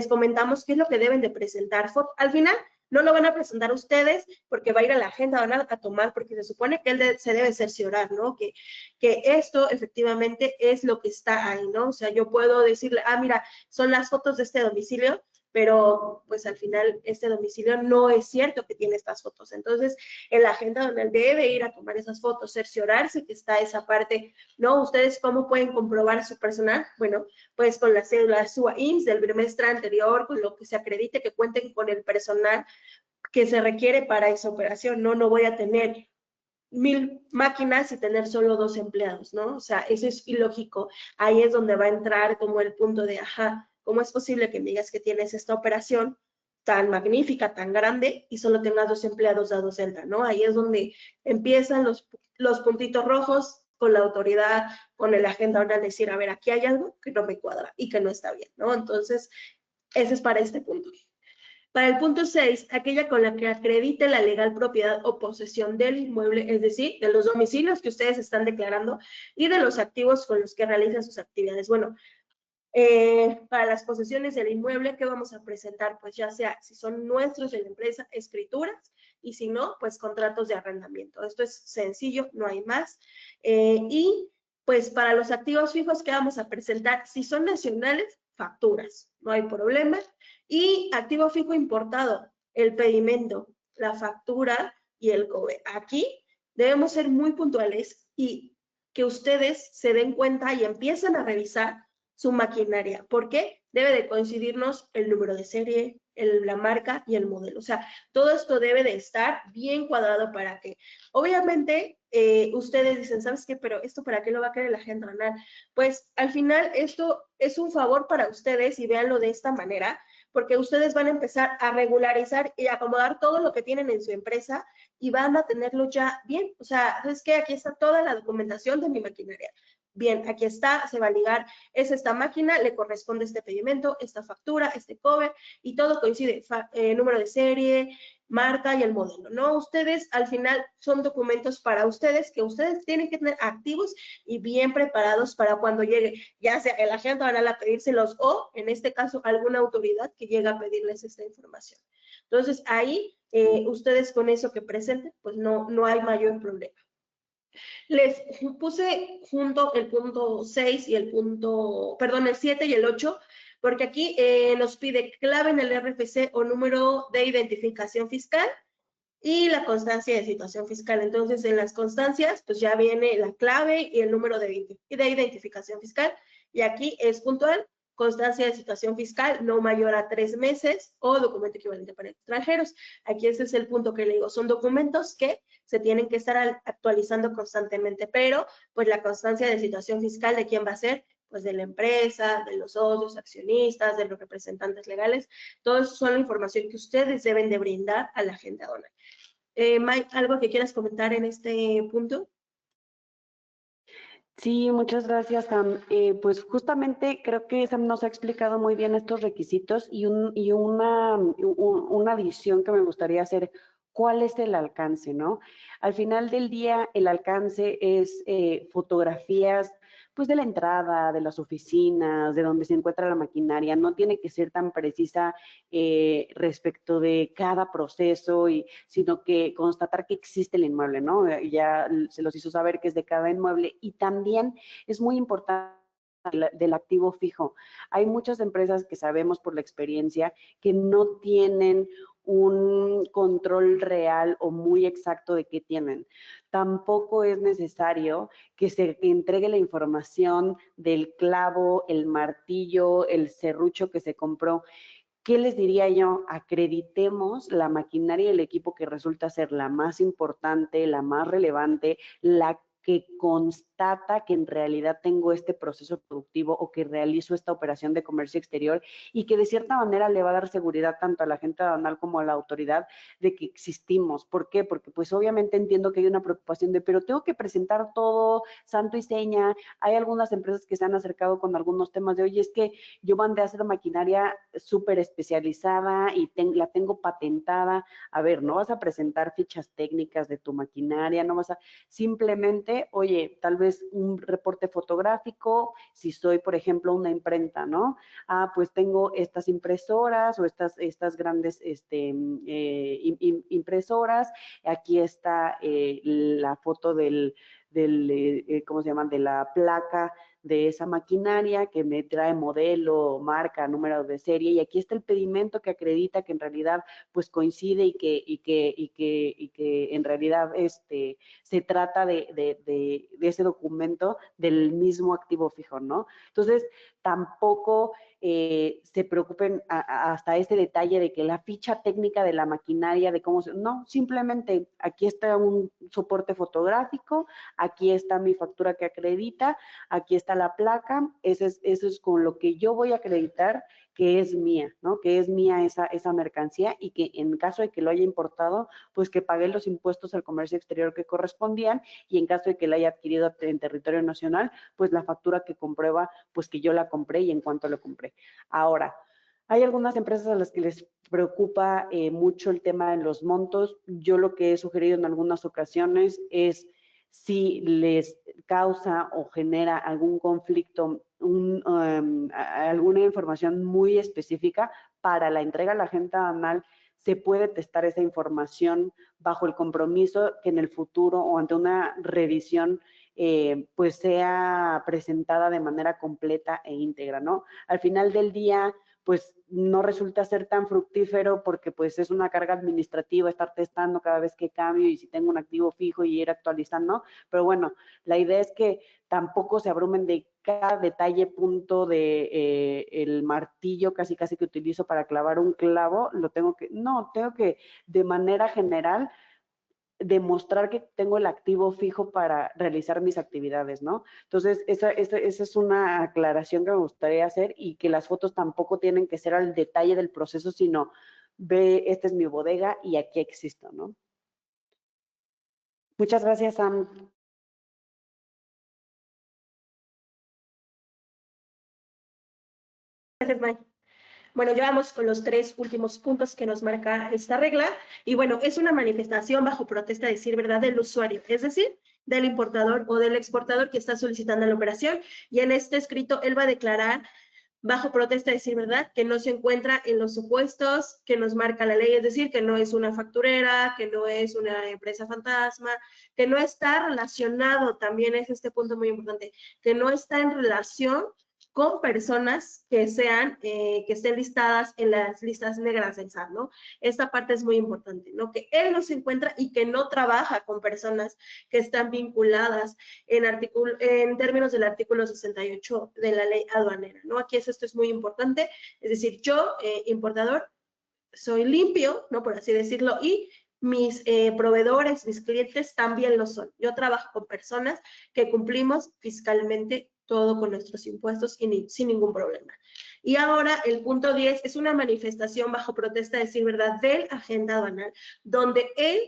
S2: comentamos qué es lo que deben de presentar. Al final, no lo van a presentar ustedes porque va a ir a la agente aduanal a tomar, porque se supone que él se debe cerciorar, ¿no? Que esto efectivamente es lo que está ahí, ¿no? O sea, yo puedo decirle, ah, mira, son las fotos de este domicilio, pero pues al final este domicilio no es cierto que tiene estas fotos. Entonces, en la agenda donde él debe ir a tomar esas fotos, cerciorarse que está esa parte, ¿no? ¿Ustedes cómo pueden comprobar su personal? Bueno, pues con la cédula SUA IMSS del trimestre anterior, con lo que se acredite que cuenten con el personal que se requiere para esa operación, ¿no? No voy a tener 1000 máquinas y tener solo 2 empleados, ¿no? O sea, eso es ilógico. Ahí es donde va a entrar como el punto de, ajá, ¿cómo es posible que me digas que tienes esta operación tan magnífica, tan grande y solo tengas 2 empleados dados de alta, ¿no? Ahí es donde empiezan los puntitos rojos, con la autoridad, con el agente aduanal, decir, a ver, aquí hay algo que no me cuadra y que no está bien, ¿no? Entonces, ese es para este punto. Para el punto 6, aquella con la que acredite la legal propiedad o posesión del inmueble, es decir, de los domicilios que ustedes están declarando y de los activos con los que realizan sus actividades. Bueno, para las posesiones del inmueble, ¿qué vamos a presentar? Pues ya sea, si son nuestros de la empresa, escrituras, y si no, pues contratos de arrendamiento. Esto es sencillo, no hay más. Y pues para los activos fijos, ¿qué vamos a presentar? Si son nacionales, facturas, no hay problema. Y activo fijo importado, el pedimento, la factura y el COBE. Aquí debemos ser muy puntuales y que ustedes se den cuenta y empiecen a revisar su maquinaria. ¿Por qué? Debe de coincidirnos el número de serie, la marca y el modelo. O sea, todo esto debe de estar bien cuadrado para que, obviamente, ustedes dicen, ¿sabes qué? Pero esto para qué lo va a querer la gente ganar. Pues al final esto es un favor para ustedes y véanlo de esta manera, porque ustedes van a empezar a regularizar y acomodar todo lo que tienen en su empresa y van a tenerlo ya bien. O sea, ¿sabes qué? Aquí está toda la documentación de mi maquinaria. Bien, aquí está, se va a ligar, es esta máquina, le corresponde este pedimento, esta factura, este cover, y todo coincide, número de serie, marca y el modelo, ¿no? Ustedes, al final, son documentos para ustedes que ustedes tienen que tener activos y bien preparados para cuando llegue, ya sea el agente van a pedírselos o, en este caso, alguna autoridad que llegue a pedirles esta información. Entonces, ahí, ustedes con eso que presenten, pues no hay mayor problema. Les puse junto el punto 6 y el punto, perdón, el 7 y el 8, porque aquí nos pide clave en el RFC o número de identificación fiscal y la constancia de situación fiscal. Entonces, en las constancias, pues ya viene la clave y el número de identificación fiscal. Y aquí es puntual, constancia de situación fiscal no mayor a 3 meses o documento equivalente para extranjeros. Aquí ese es el punto que le digo. Son documentos que se tienen que estar actualizando constantemente, pero pues la constancia de situación fiscal, ¿de quién va a ser? Pues de la empresa, de los socios, accionistas, de los representantes legales. Todo eso son la información que ustedes deben de brindar a la agente aduanal. Mike, ¿algo que quieras comentar en este punto?
S1: Sí, muchas gracias, Sam. Pues justamente creo que Sam nos ha explicado muy bien estos requisitos y una visión que me gustaría hacer. ¿Cuál es el alcance, no? Al final del día, el alcance es fotografías, pues de la entrada, de las oficinas, de donde se encuentra la maquinaria. No tiene que ser tan precisa respecto de cada proceso, sino que constatar que existe el inmueble, ¿no? Ya se los hizo saber que es de cada inmueble y también es muy importante del activo fijo. Hay muchas empresas que sabemos por la experiencia que no tienen un control real o muy exacto de qué tienen. Tampoco es necesario que se entregue la información del clavo, el martillo, el serrucho que se compró. ¿Qué les diría yo? Acreditemos la maquinaria y el equipo que resulta ser la más importante, la más relevante, la que constata que en realidad tengo este proceso productivo o que realizo esta operación de comercio exterior y que de cierta manera le va a dar seguridad tanto a la gente aduanal como a la autoridad de que existimos. ¿Por qué? Porque pues obviamente entiendo que hay una preocupación de, pero tengo que presentar todo santo y seña. Hay algunas empresas que se han acercado con algunos temas de, oye, es que yo mandé a hacer maquinaria súper especializada y la tengo patentada. A ver, no vas a presentar fichas técnicas de tu maquinaria, no vas a, simplemente, oye, tal vez un reporte fotográfico, si soy, por ejemplo, una imprenta, ¿no? Ah, pues tengo estas impresoras o estas grandes impresoras, aquí está la foto ¿cómo se llama? De la placa de esa maquinaria que me trae modelo, marca, número de serie, y aquí está el pedimento que acredita que en realidad pues coincide y que en realidad se trata de ese documento del mismo activo fijo, ¿no? Entonces, tampoco se preocupen hasta ese detalle de que la ficha técnica de la maquinaria, de cómo se... No, simplemente aquí está un soporte fotográfico, aquí está mi factura que acredita, aquí está la placa, eso es con lo que yo voy a acreditar que es mía, ¿no? Que es mía esa mercancía y que en caso de que lo haya importado, pues que pague los impuestos al comercio exterior que correspondían y en caso de que la haya adquirido en territorio nacional, pues la factura que comprueba pues que yo la compré y en cuánto lo compré. Ahora, hay algunas empresas a las que les preocupa mucho el tema de los montos. Yo lo que he sugerido en algunas ocasiones es si les causa o genera algún conflicto, alguna información muy específica para la entrega a la agenda anual, se puede testar esa información bajo el compromiso que en el futuro o ante una revisión pues sea presentada de manera completa e íntegra, ¿no? Al final del día, pues no resulta ser tan fructífero porque pues es una carga administrativa estar testando cada vez que cambio y si tengo un activo fijo y ir actualizando, pero bueno, la idea es que tampoco se abrumen de cada detalle, punto de el martillo casi que utilizo para clavar un clavo, tengo que de manera general demostrar que tengo el activo fijo para realizar mis actividades, ¿no? Entonces, esa es una aclaración que me gustaría hacer y que las fotos tampoco tienen que ser al detalle del proceso, sino ve, esta es mi bodega y aquí existo, ¿no? Muchas gracias, Sam.
S2: Gracias, May. Bueno, ya vamos con los 3 últimos puntos que nos marca esta regla. Y bueno, es una manifestación bajo protesta de decir verdad del usuario, es decir, del importador o del exportador que está solicitando la operación. Y en este escrito, él va a declarar bajo protesta de decir verdad que no se encuentra en los supuestos que nos marca la ley, es decir, que no es una facturera, que no es una empresa fantasma, que no está relacionado, también es este punto muy importante, que no está en relación con personas que estén listadas en las listas negras del SAT, ¿no? Esta parte es muy importante, ¿no? Que él no se encuentra y que no trabaja con personas que están vinculadas en términos del artículo 68 de la ley aduanera, ¿no? Aquí esto es muy importante, es decir, yo, importador, soy limpio, ¿no? Por así decirlo, y mis proveedores, mis clientes también lo son. Yo trabajo con personas que cumplimos fiscalmente todo con nuestros impuestos y sin ningún problema. Y ahora el punto 10 es una manifestación bajo protesta de decir verdad del agente aduanal, donde él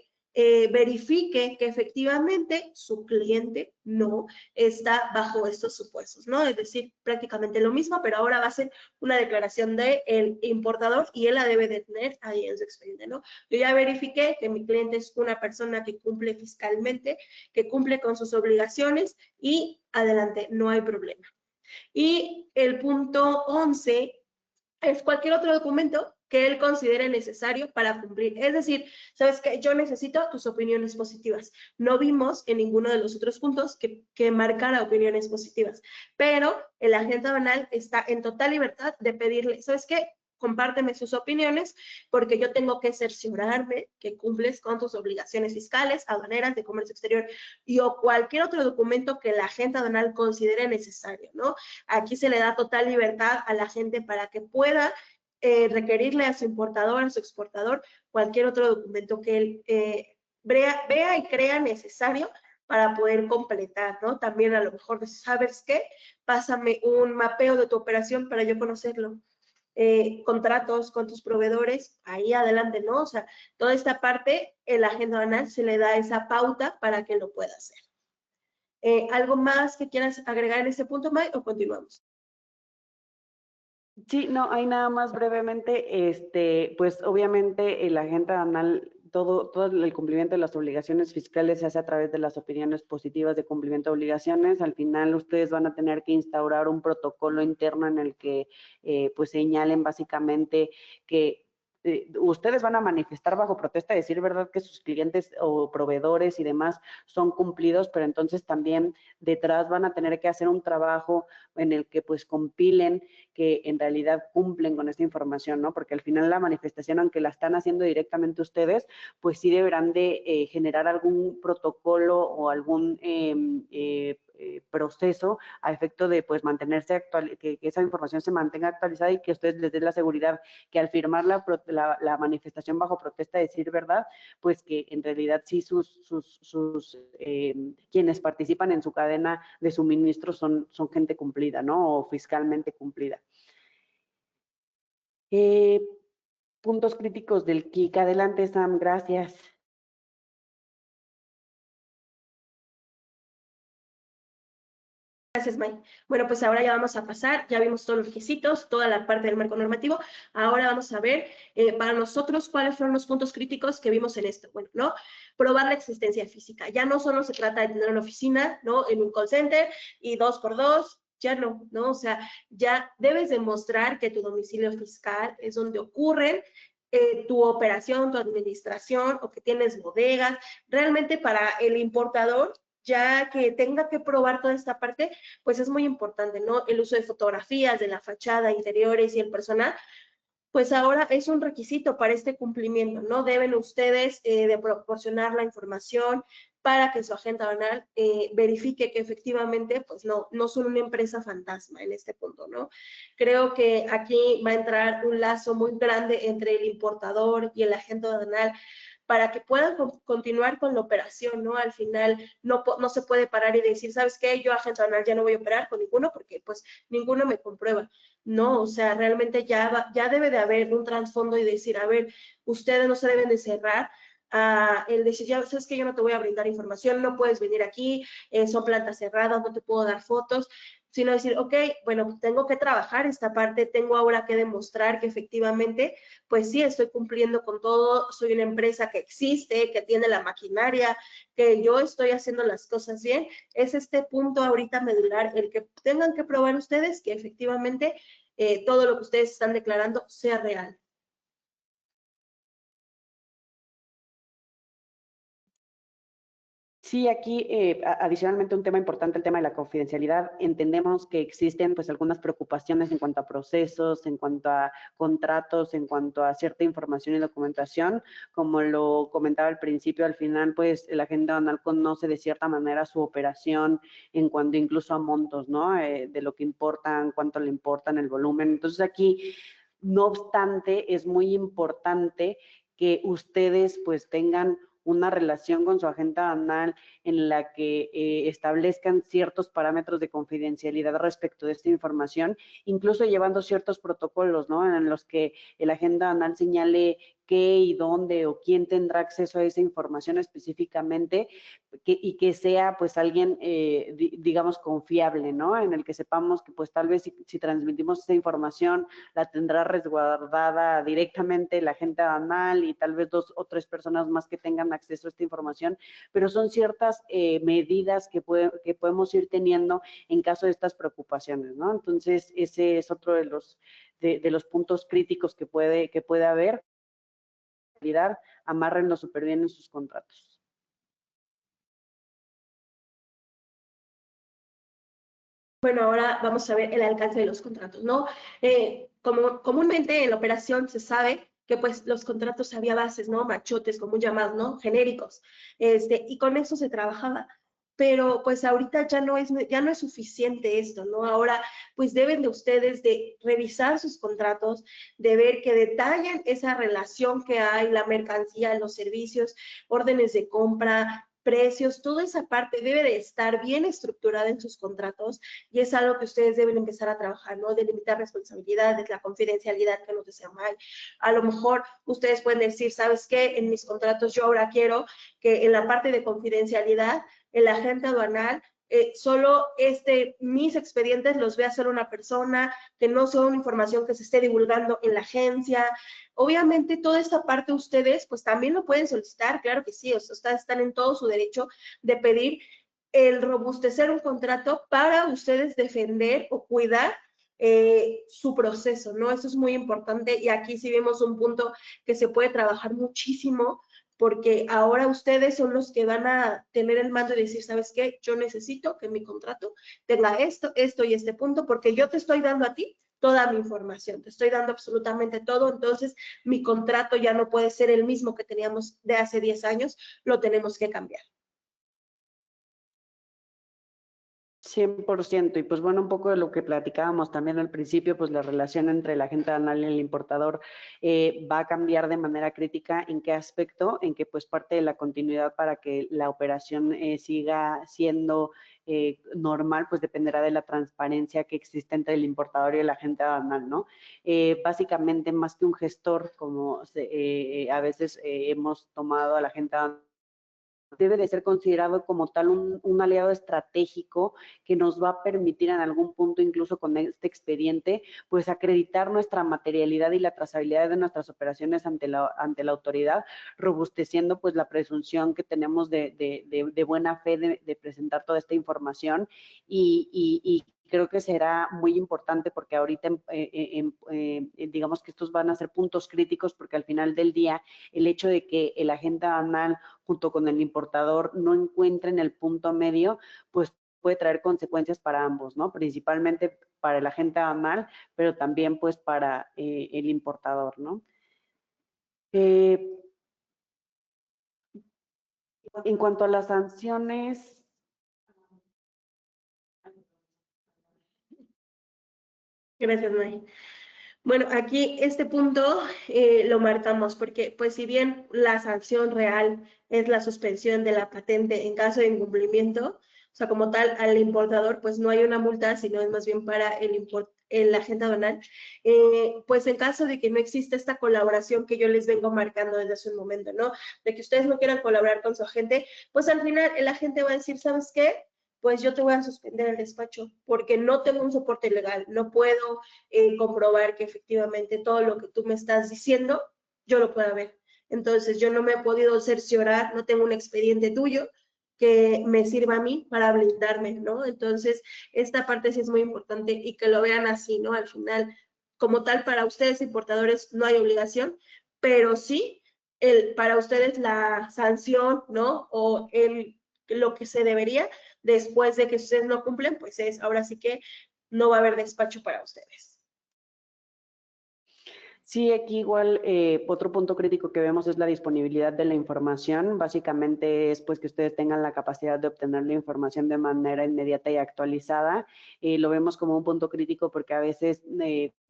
S2: verifique que efectivamente su cliente no está bajo estos supuestos, ¿no? Es decir, prácticamente lo mismo, pero ahora va a ser una declaración del importador y él la debe de tener ahí en su expediente, ¿no? Yo ya verifiqué que mi cliente es una persona que cumple fiscalmente, que cumple con sus obligaciones y adelante, no hay problema. Y el punto 11 es cualquier otro documento que él considere necesario para cumplir. Es decir, ¿sabes qué? Yo necesito tus opiniones positivas. No vimos en ninguno de los otros puntos que marcara opiniones positivas, pero el agente aduanal está en total libertad de pedirle, ¿sabes qué? Compárteme sus opiniones, porque yo tengo que cerciorarme que cumples con tus obligaciones fiscales, aduaneras, de comercio exterior y o cualquier otro documento que el agente aduanal considere necesario, ¿no? Aquí se le da total libertad a la gente para que pueda requerirle a su importador, a su exportador, cualquier otro documento que él vea y crea necesario para poder completar, ¿no? También a lo mejor, ¿sabes qué? Pásame un mapeo de tu operación para yo conocerlo. Contratos con tus proveedores, ahí adelante, ¿no? O sea, toda esta parte, el agente aduanal se le da esa pauta para que lo pueda hacer. ¿Algo más que quieras agregar en este punto, May, o continuamos?
S1: Sí, no, hay nada más brevemente, pues obviamente el agente aduanal, todo el cumplimiento de las obligaciones fiscales se hace a través de las opiniones positivas de cumplimiento de obligaciones. Al final ustedes van a tener que instaurar un protocolo interno en el que pues señalen básicamente que ustedes van a manifestar bajo protesta, decir verdad que sus clientes o proveedores y demás son cumplidos, pero entonces también detrás van a tener que hacer un trabajo en el que pues compilen que en realidad cumplen con esta información, ¿no? Porque al final la manifestación, aunque la están haciendo directamente ustedes, pues sí deberán de generar algún protocolo o algún proceso a efecto de pues mantenerse actual, que esa información se mantenga actualizada y que ustedes les den la seguridad que al firmar la manifestación bajo protesta de decir verdad, pues que en realidad sí quienes participan en su cadena de suministro son gente cumplida, ¿no? O fiscalmente cumplida. Puntos críticos del KIC. Adelante, Sam, gracias.
S2: Gracias, May. Bueno, pues ahora ya vamos a pasar, ya vimos todos los requisitos, toda la parte del marco normativo. Ahora vamos a ver para nosotros cuáles fueron los puntos críticos que vimos en esto. Bueno, ¿no? Probar la existencia física. Ya no solo se trata de tener una oficina, ¿no? En un call center y 2x2, ya no, ¿no? O sea, ya debes demostrar que tu domicilio fiscal es donde ocurren tu operación, tu administración, o que tienes bodegas. Realmente para el importador, ya que tenga que probar toda esta parte, pues es muy importante, ¿no? El uso de fotografías de la fachada, interiores y el personal, pues ahora es un requisito para este cumplimiento, ¿no? Deben ustedes de proporcionar la información para que su agente aduanal verifique que efectivamente, pues no son una empresa fantasma en este punto, ¿no? Creo que aquí va a entrar un lazo muy grande entre el importador y el agente aduanal para que puedan continuar con la operación, ¿no? Al final no se puede parar y decir, ¿sabes qué? Yo, agente aduanal, ya no voy a operar con ninguno porque pues ninguno me comprueba. No, o sea, realmente ya debe de haber un trasfondo y decir, a ver, ustedes no se deben de cerrar a el decir, ya sabes que yo no te voy a brindar información, no puedes venir aquí, son plantas cerradas, no te puedo dar fotos, sino decir, ok, bueno, tengo que trabajar esta parte, tengo ahora que demostrar que efectivamente, pues sí, estoy cumpliendo con todo, soy una empresa que existe, que tiene la maquinaria, que yo estoy haciendo las cosas bien. Es este punto ahorita medular, el que tengan que probar ustedes que efectivamente todo lo que ustedes están declarando sea real.
S1: Sí, aquí adicionalmente un tema importante, el tema de la confidencialidad. Entendemos que existen pues algunas preocupaciones en cuanto a procesos, en cuanto a contratos, en cuanto a cierta información y documentación. Como lo comentaba al principio, al final pues el agente aduanal conoce de cierta manera su operación en cuanto incluso a montos, ¿no? De lo que importan, cuánto le importan, el volumen. Entonces aquí, no obstante, es muy importante que ustedes pues tengan una relación con su agente aduanal en la que establezcan ciertos parámetros de confidencialidad respecto de esta información, incluso llevando ciertos protocolos, ¿no? En los que el agente aduanal señale qué y dónde o quién tendrá acceso a esa información específicamente y que sea pues alguien, digamos, confiable, ¿no? En el que sepamos que pues tal vez si transmitimos esa información la tendrá resguardada directamente el agente aduanal y tal vez 2 o 3 personas más que tengan acceso a esta información, pero son ciertas medidas que podemos ir teniendo en caso de estas preocupaciones, ¿no? Entonces, ese es otro de los puntos críticos que puede haber. Amárrenlo súper bien en sus contratos.
S2: Bueno, ahora vamos a ver el alcance de los contratos, ¿no? Como comúnmente en la operación se sabe que pues los contratos había bases, ¿no? Machotes, como llamados, ¿no? Genéricos. Y con eso se trabajaba. Pero pues ahorita ya no es suficiente esto, ¿no? Ahora pues deben de ustedes de revisar sus contratos, de ver que detallen esa relación que hay, la mercancía, los servicios, órdenes de compra, precios, toda esa parte debe de estar bien estructurada en sus contratos y es algo que ustedes deben empezar a trabajar, ¿no? Delimitar responsabilidades, la confidencialidad que nos desea mal. A lo mejor ustedes pueden decir, ¿sabes qué? En mis contratos yo ahora quiero que en la parte de confidencialidad el agente aduanal solo mis expedientes los vea hacer una persona, que no sea una información que se esté divulgando en la agencia. Obviamente toda esta parte ustedes pues también lo pueden solicitar, claro que sí, o sea, ustedes están en todo su derecho de pedir el robustecer un contrato para ustedes defender o cuidar su proceso, ¿no? Eso es muy importante y aquí sí vemos un punto que se puede trabajar muchísimo porque ahora ustedes son los que van a tener el mando y decir, ¿sabes qué? Yo necesito que mi contrato tenga esto, esto y este punto porque yo te estoy dando a ti toda mi información, te estoy dando absolutamente todo, entonces mi contrato ya no puede ser el mismo que teníamos de hace 10 años, lo tenemos que cambiar.
S1: 100%. Y pues bueno, un poco de lo que platicábamos también al principio, pues la relación entre el agente aduanal y el importador va a cambiar de manera crítica. ¿En qué aspecto? En que pues parte de la continuidad para que la operación siga siendo normal, pues dependerá de la transparencia que existe entre el importador y el agente aduanal, ¿no? Básicamente, más que un gestor, como a veces hemos tomado al agente aduanal, debe de ser considerado como tal un aliado estratégico que nos va a permitir en algún punto, incluso con este expediente, pues acreditar nuestra materialidad y la trazabilidad de nuestras operaciones ante la autoridad, robusteciendo pues la presunción que tenemos de buena fe de presentar toda esta información y creo que será muy importante porque ahorita digamos que estos van a ser puntos críticos porque al final del día el hecho de que el agente aduanal junto con el importador no encuentren el punto medio, pues puede traer consecuencias para ambos, ¿no? Principalmente para el agente aduanal, pero también pues para el importador, ¿no? En cuanto a las sanciones,
S2: Gracias, May. Bueno, aquí este punto lo marcamos porque, pues, si bien la sanción real es la suspensión de la patente en caso de incumplimiento, o sea, como tal, al importador, pues no hay una multa, sino es más bien para el agente aduanal. Pues en caso de que no exista esta colaboración que yo les vengo marcando desde hace un momento, ¿no? De que ustedes no quieran colaborar con su agente, pues al final el agente va a decir, ¿sabes qué? Pues yo te voy a suspender el despacho porque no tengo un soporte legal, no puedo comprobar que efectivamente todo lo que tú me estás diciendo, yo lo pueda ver. Entonces, yo no me he podido cerciorar, no tengo un expediente tuyo que me sirva a mí para blindarme, ¿no? Entonces, esta parte sí es muy importante y que lo vean así, ¿no? Al final, como tal, para ustedes importadores no hay obligación, pero sí para ustedes la sanción, ¿no? O lo que se debería después de que ustedes no cumplen, pues es ahora sí que no va a haber despacho para ustedes.
S1: sí, aquí igual otro punto crítico que vemos es la disponibilidad de la información. Básicamente es pues que ustedes tengan la capacidad de obtener la información de manera inmediata y actualizada. Lo vemos como un punto crítico porque a veces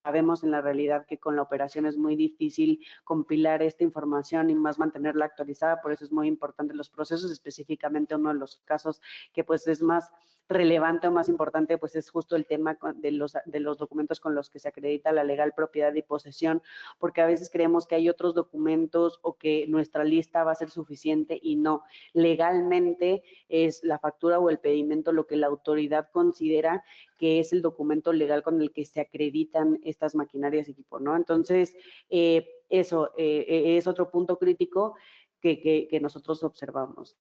S1: sabemos en la realidad que con la operación es muy difícil compilar esta información y más mantenerla actualizada. Por eso es muy importante los procesos, específicamente uno de los casos que pues es más relevante o más importante, pues es justo el tema de los documentos con los que se acredita la legal propiedad y posesión, porque a veces creemos que hay otros documentos o que nuestra lista va a ser suficiente y no. Legalmente es la factura o el pedimento lo que la autoridad considera que es el documento legal con el que se acreditan estas maquinarias y equipos, ¿no? Entonces, eso es otro punto crítico que nosotros observamos.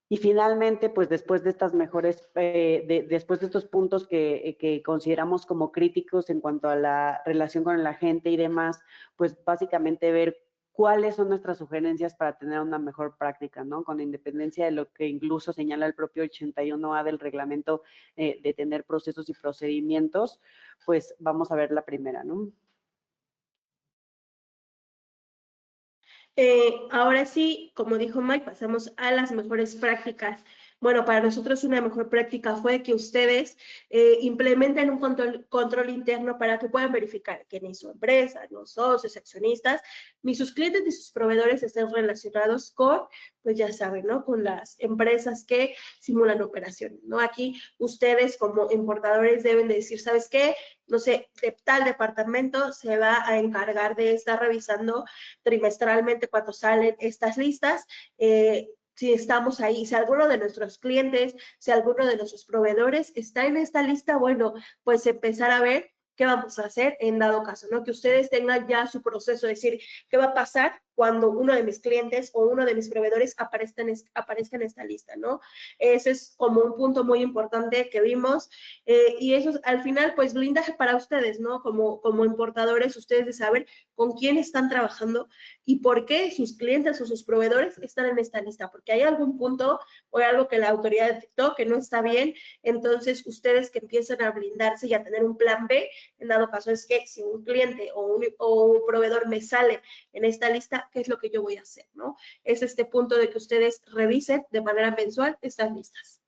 S1: Y finalmente, pues después de estas mejores, después de estos puntos que consideramos como críticos en cuanto a la relación con la gente y demás, pues básicamente ver cuáles son nuestras sugerencias para tener una mejor práctica, ¿no? Con independencia de lo que incluso señala el propio 81A del reglamento de tener procesos y procedimientos, pues vamos a ver la primera, ¿no?
S2: Ahora sí, como dijo Mike, pasamos a las mejores prácticas. Bueno, para nosotros una mejor práctica fue que ustedes implementen un control interno para que puedan verificar que ni su empresa, los socios, accionistas, ni sus clientes ni sus proveedores estén relacionados con, pues ya saben, ¿no? Con las empresas que simulan operaciones, ¿no? Aquí ustedes como importadores deben de decir, ¿sabes qué? No sé, de tal departamento se va a encargar de estar revisando trimestralmente cuando salen estas listas. Si estamos ahí, si alguno de nuestros clientes, si alguno de nuestros proveedores está en esta lista, bueno, pues empezar a ver qué vamos a hacer en dado caso, ¿no? Que ustedes tengan ya su proceso, decir, ¿qué va a pasar cuando uno de mis clientes o uno de mis proveedores aparezca en esta lista, ¿no? Ese es como un punto muy importante que vimos y eso al final, pues, blinda para ustedes, ¿no? Como importadores, ustedes de saber con quién están trabajando y por qué sus clientes o sus proveedores están en esta lista, porque hay algún punto o algo que la autoridad detectó que no está bien, entonces ustedes que empiezan a blindarse y a tener un plan B, en dado caso es que si un cliente o un proveedor me sale en esta lista, ¿qué es lo que yo voy a hacer, no? Es este punto de que ustedes revisen de manera mensual estas listas.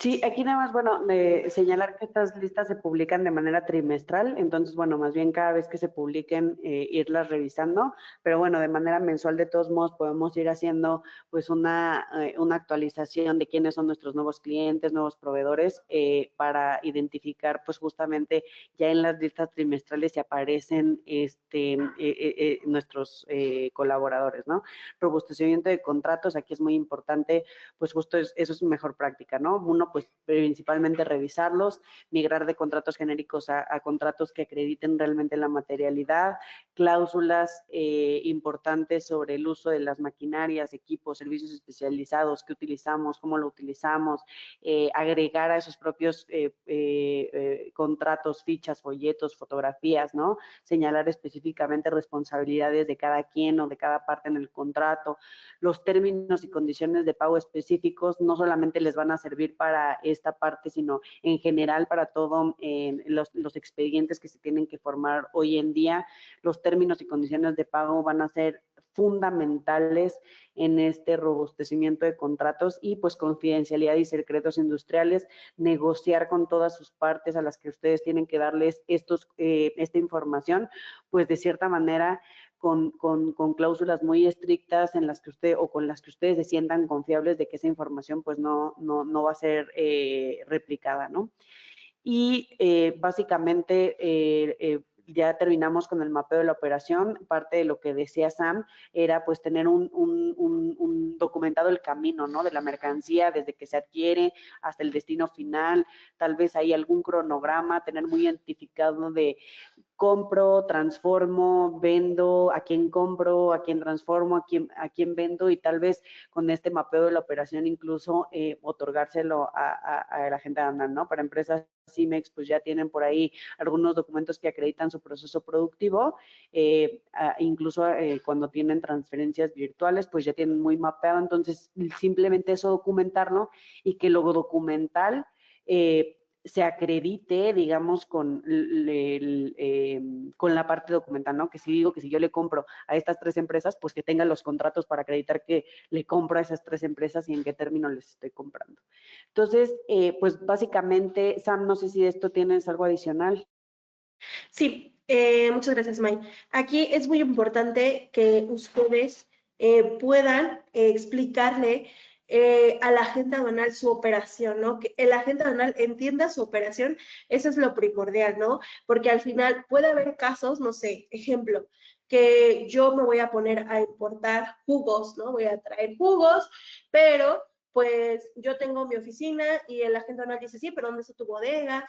S1: Sí, aquí nada más, bueno, señalar que estas listas se publican de manera trimestral, entonces, bueno, más bien cada vez que se publiquen, irlas revisando, pero bueno, de manera mensual, de todos modos, podemos ir haciendo pues una actualización de quiénes son nuestros nuevos clientes, nuevos proveedores, para identificar pues justamente ya en las listas trimestrales se aparecen nuestros colaboradores, ¿no? Robustecimiento de contratos, aquí es muy importante, pues justo eso es mejor práctica, ¿no? Uno, pues principalmente revisarlos, migrar de contratos genéricos a contratos que acrediten realmente la materialidad, cláusulas importantes sobre el uso de las maquinarias, equipos, servicios especializados que utilizamos, cómo lo utilizamos, agregar a esos propios contratos, fichas, folletos, fotografías, ¿no? Señalar específicamente responsabilidades de cada quien o de cada parte en el contrato, los términos y condiciones de pago específicos no solamente les van a servir para esta parte, sino en general para todo los expedientes que se tienen que formar hoy en día. Los términos y condiciones de pago van a ser fundamentales en este robustecimiento de contratos y pues confidencialidad y secretos industriales, negociar con todas sus partes a las que ustedes tienen que darles esta información, pues de cierta manera con cláusulas muy estrictas en las que usted o con las que ustedes se sientan confiables de que esa información pues no va a ser replicada, ¿no? Y básicamente ya terminamos con el mapeo de la operación. Parte de lo que decía Sam era pues tener un documentado el camino, ¿no? De la mercancía desde que se adquiere hasta el destino final, tal vez hay algún cronograma, tener muy identificado de compro, transformo, vendo, a quién compro, a quién transformo, a quién vendo y tal vez con este mapeo de la operación incluso otorgárselo a la gente aduanal, ¿no? Para empresas CIMEX pues ya tienen por ahí algunos documentos que acreditan su proceso productivo, incluso cuando tienen transferencias virtuales pues ya tienen muy mapeado, entonces simplemente eso documentarlo y que lo documental se acredite, digamos, con la parte documental, ¿no? Que si digo que si yo le compro a estas 3 empresas, pues que tenga los contratos para acreditar que le compro a esas 3 empresas y en qué término les estoy comprando. Entonces, pues básicamente, Sam, no sé si de esto tienes algo adicional.
S2: Sí, muchas gracias, May. Aquí es muy importante que ustedes puedan explicarle a la agente aduanal su operación, ¿no? Que el agente aduanal entienda su operación, eso es lo primordial, ¿no? Porque al final puede haber casos, no sé, ejemplo, que yo me voy a poner a importar jugos, ¿no? Voy a traer jugos, pero pues yo tengo mi oficina y el agente aduanal dice, sí, pero ¿dónde está tu bodega?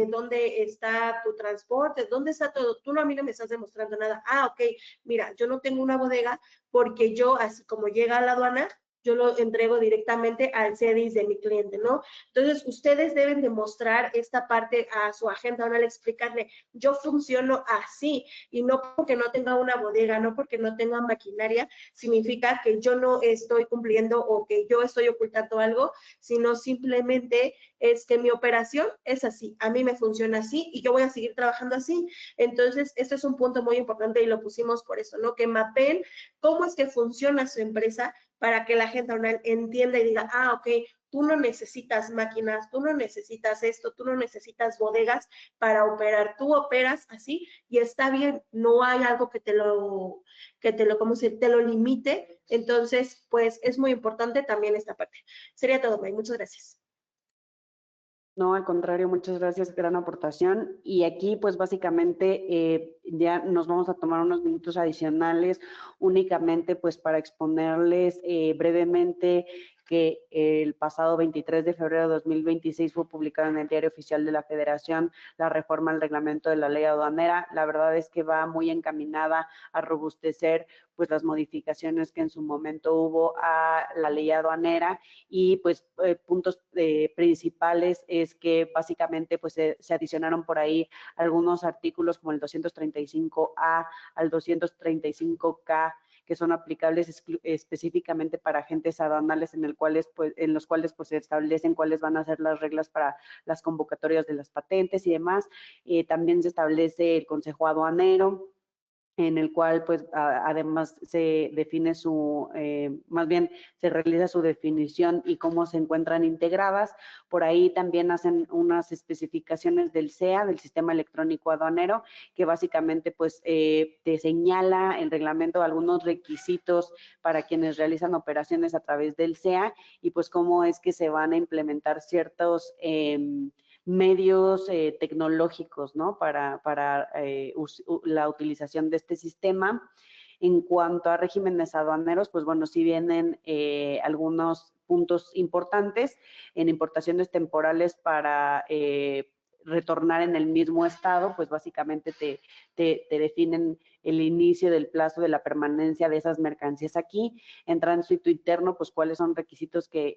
S2: ¿Dónde está tu transporte? ¿Dónde está todo? Tú no, a mí no me estás demostrando nada. Ah, ok, mira, yo no tengo una bodega porque yo, así como llega a la aduana, yo lo entrego directamente al CEDIS de mi cliente, ¿no? Entonces, ustedes deben demostrar esta parte a su agente aduanal, explicarle, yo funciono así, y no porque no tenga una bodega, no porque no tenga maquinaria, significa que yo no estoy cumpliendo o que yo estoy ocultando algo, sino simplemente es que mi operación es así, a mí me funciona así y yo voy a seguir trabajando así. Entonces, este es un punto muy importante y lo pusimos por eso, ¿no? Que mapeen cómo es que funciona su empresa para que la gente entienda y diga, ah, ok, tú no necesitas máquinas, tú no necesitas esto, tú no necesitas bodegas para operar, tú operas así y está bien, no hay algo ¿cómo se, te lo limite. Entonces, pues es muy importante también esta parte. Sería todo, May. Muchas gracias.
S1: No, al contrario, muchas gracias, gran aportación. Y aquí, pues básicamente, ya nos vamos a tomar unos minutos adicionales únicamente, pues para exponerles brevemente que el pasado 23 de febrero de 2026 fue publicado en el Diario Oficial de la Federación la reforma al reglamento de la ley aduanera. La verdad es que va muy encaminada a robustecer pues las modificaciones que en su momento hubo a la ley aduanera y pues puntos principales es que básicamente pues se adicionaron por ahí algunos artículos como el 235A al 235K que son aplicables específicamente para agentes aduanales en los cuales pues se establecen cuáles van a ser las reglas para las convocatorias de las patentes y demás. También se establece el Consejo Aduanero, en el cual pues además se define más bien se realiza su definición y cómo se encuentran integradas. Por ahí también hacen unas especificaciones del SEA, del Sistema Electrónico Aduanero, que básicamente pues te señala el reglamento algunos requisitos para quienes realizan operaciones a través del SEA y pues cómo es que se van a implementar ciertos medios tecnológicos, ¿no? Para la utilización de este sistema. En cuanto a regímenes aduaneros, pues bueno, sí vienen algunos puntos importantes en importaciones temporales para retornar en el mismo estado, pues básicamente te definen el inicio del plazo de la permanencia de esas mercancías aquí. En tránsito interno, pues cuáles son requisitos que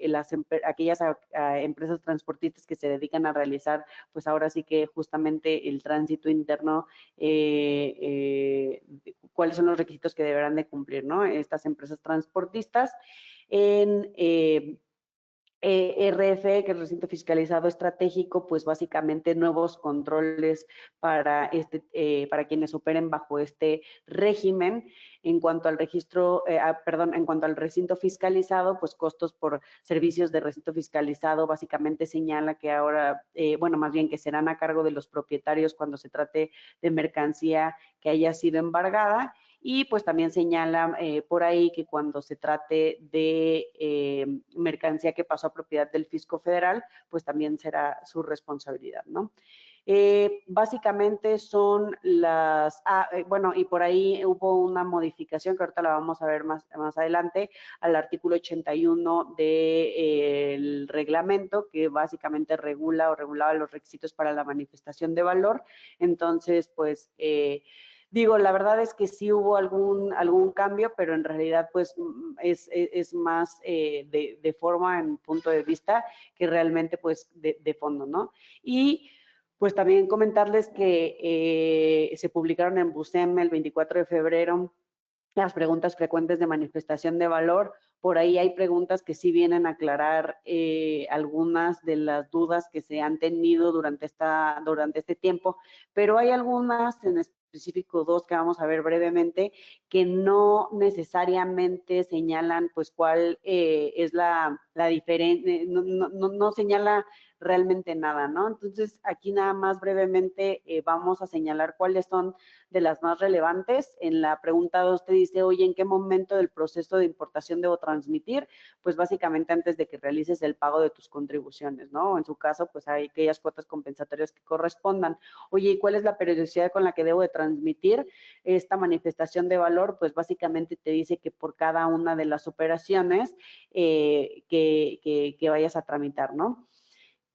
S1: aquellas empresas transportistas que se dedican a realizar, pues ahora sí que justamente el tránsito interno, cuáles son los requisitos que deberán de cumplir, ¿no? Estas empresas transportistas. En RFE, que es recinto fiscalizado estratégico, pues básicamente nuevos controles para quienes operen bajo este régimen. En cuanto al registro, en cuanto al recinto fiscalizado, pues costos por servicios de recinto fiscalizado, básicamente señala que ahora, bueno, más bien que serán a cargo de los propietarios cuando se trate de mercancía que haya sido embargada. Y pues también señala por ahí que cuando se trate de mercancía que pasó a propiedad del fisco federal, pues también será su responsabilidad, ¿no? Básicamente son bueno, y por ahí hubo una modificación que ahorita la vamos a ver más adelante, al artículo 81 del reglamento, que básicamente regulaba los requisitos para la manifestación de valor. Entonces, pues, digo, la verdad es que sí hubo algún cambio, pero en realidad pues es más de forma en punto de vista que realmente pues de fondo, ¿no? Y pues también comentarles que se publicaron en BUSEM el 24 de febrero las preguntas frecuentes de manifestación de valor. Por ahí hay preguntas que sí vienen a aclarar algunas de las dudas que se han tenido durante este tiempo, pero hay algunas, en específico dos que vamos a ver brevemente, que no necesariamente señalan pues cuál es la diferencia, no señala realmente nada, ¿no? Entonces, aquí nada más brevemente vamos a señalar cuáles son de las más relevantes. En la pregunta 2 te dice, oye, ¿en qué momento del proceso de importación debo transmitir? Pues básicamente antes de que realices el pago de tus contribuciones, ¿no? En su caso, pues hay aquellas cuotas compensatorias que correspondan. Oye, ¿y cuál es la periodicidad con la que debo de transmitir esta manifestación de valor? Pues básicamente te dice que por cada una de las operaciones que vayas a tramitar, ¿no?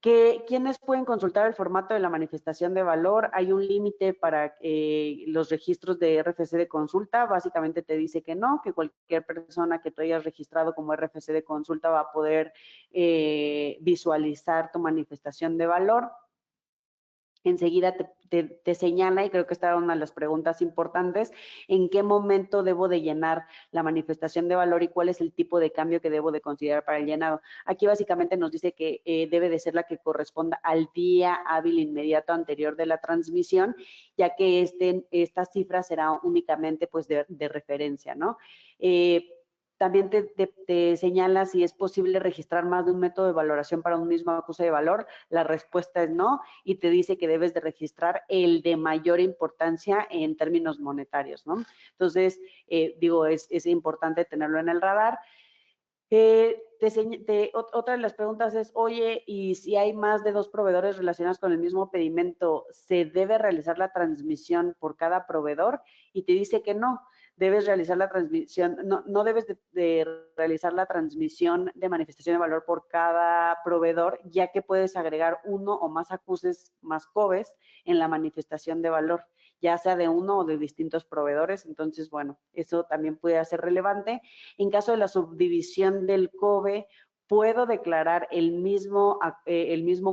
S1: ¿Quiénes pueden consultar el formato de la manifestación de valor? Hay un límite para los registros de RFC de consulta. Básicamente te dice que no, que cualquier persona que tú hayas registrado como RFC de consulta va a poder visualizar tu manifestación de valor. Enseguida te señala, y creo que esta era una de las preguntas importantes, en qué momento debo de llenar la manifestación de valor y cuál es el tipo de cambio que debo de considerar para el llenado. Aquí básicamente nos dice que debe de ser la que corresponda al día hábil inmediato anterior de la transmisión, ya que esta cifra será únicamente pues de referencia, ¿no? También te señala si es posible registrar más de un método de valoración para un mismo acuse de valor. La respuesta es no, y te dice que debes de registrar el de mayor importancia en términos monetarios, ¿no? Entonces, digo, es importante tenerlo en el radar. Otra de las preguntas es, oye, y si hay más de 2 proveedores relacionados con el mismo pedimento, ¿se debe realizar la transmisión por cada proveedor? Y te dice que no, debes realizar la transmisión, no debes de realizar la transmisión de manifestación de valor por cada proveedor, ya que puedes agregar uno o más acuses más COBES en la manifestación de valor, ya sea de uno o de distintos proveedores. Entonces, bueno, eso también puede ser relevante. En caso de la subdivisión del COBE, ¿puedo declarar el mismo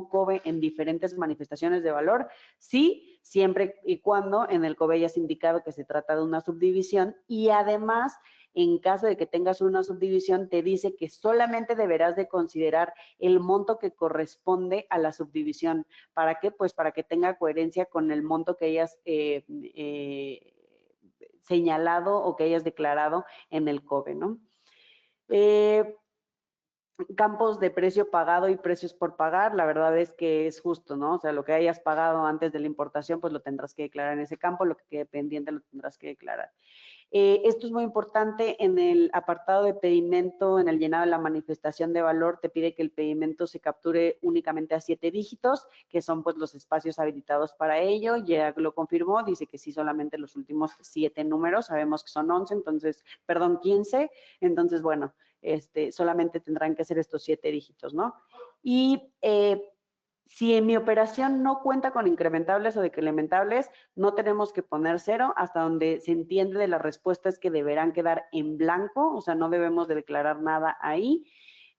S1: COBE en diferentes manifestaciones de valor? Sí, siempre y cuando en el COBE hayas indicado que se trata de una subdivisión, y además, en caso de que tengas una subdivisión, te dice que solamente deberás de considerar el monto que corresponde a la subdivisión. ¿Para qué? Pues para que tenga coherencia con el monto que hayas señalado o que hayas declarado en el COBE, ¿no? Campos de precio pagado y precios por pagar, la verdad es que es justo, ¿no? O sea, lo que hayas pagado antes de la importación, pues lo tendrás que declarar en ese campo, lo que quede pendiente lo tendrás que declarar. Esto es muy importante en el apartado de pedimento, en el llenado de la manifestación de valor, te pide que el pedimento se capture únicamente a 7 dígitos, que son pues los espacios habilitados para ello. Ya lo confirmó, dice que sí, solamente los últimos 7 números, sabemos que son 11, entonces, perdón, 15, entonces, bueno, solamente tendrán que ser estos 7 dígitos, ¿no? Y si en mi operación no cuenta con incrementables o decrementables, no tenemos que poner 0, hasta donde se entiende de las respuestas que deberán quedar en blanco, o sea, no debemos de declarar nada ahí.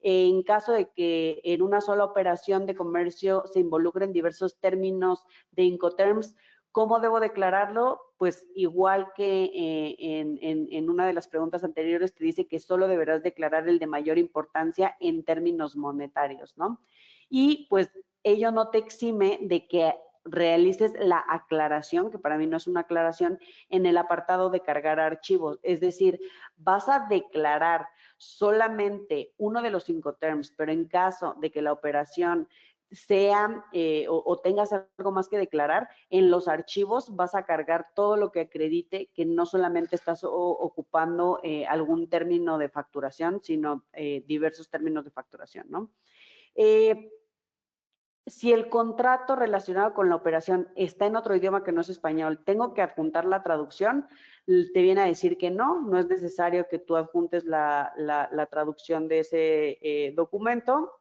S1: En caso de que en una sola operación de comercio se involucren diversos términos de Incoterms, ¿cómo debo declararlo? Pues igual que en una de las preguntas anteriores te dice que solo deberás declarar el de mayor importancia en términos monetarios, ¿no? Y pues ello no te exime de que realices la aclaración, que para mí no es una aclaración, en el apartado de cargar archivos. Es decir, vas a declarar solamente uno de los Incoterms, pero en caso de que la operación sea o tengas algo más que declarar, en los archivos vas a cargar todo lo que acredite que no solamente estás ocupando algún término de facturación, sino diversos términos de facturación, ¿no? Si el contrato relacionado con la operación está en otro idioma que no es español, ¿tengo que adjuntar la traducción? Te viene a decir que no, no es necesario que tú adjuntes la traducción de ese documento.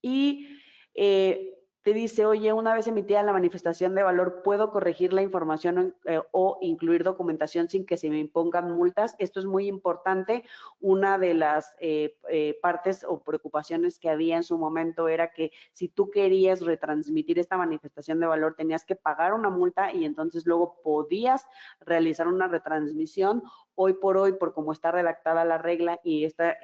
S1: Y te dice, oye, una vez emitida la manifestación de valor, ¿puedo corregir la información o incluir documentación sin que se me impongan multas? Esto es muy importante. Una de las partes o preocupaciones que había en su momento era que si tú querías retransmitir esta manifestación de valor, tenías que pagar una multa y entonces luego podías realizar una retransmisión. Hoy por hoy, por cómo está redactada la regla y esta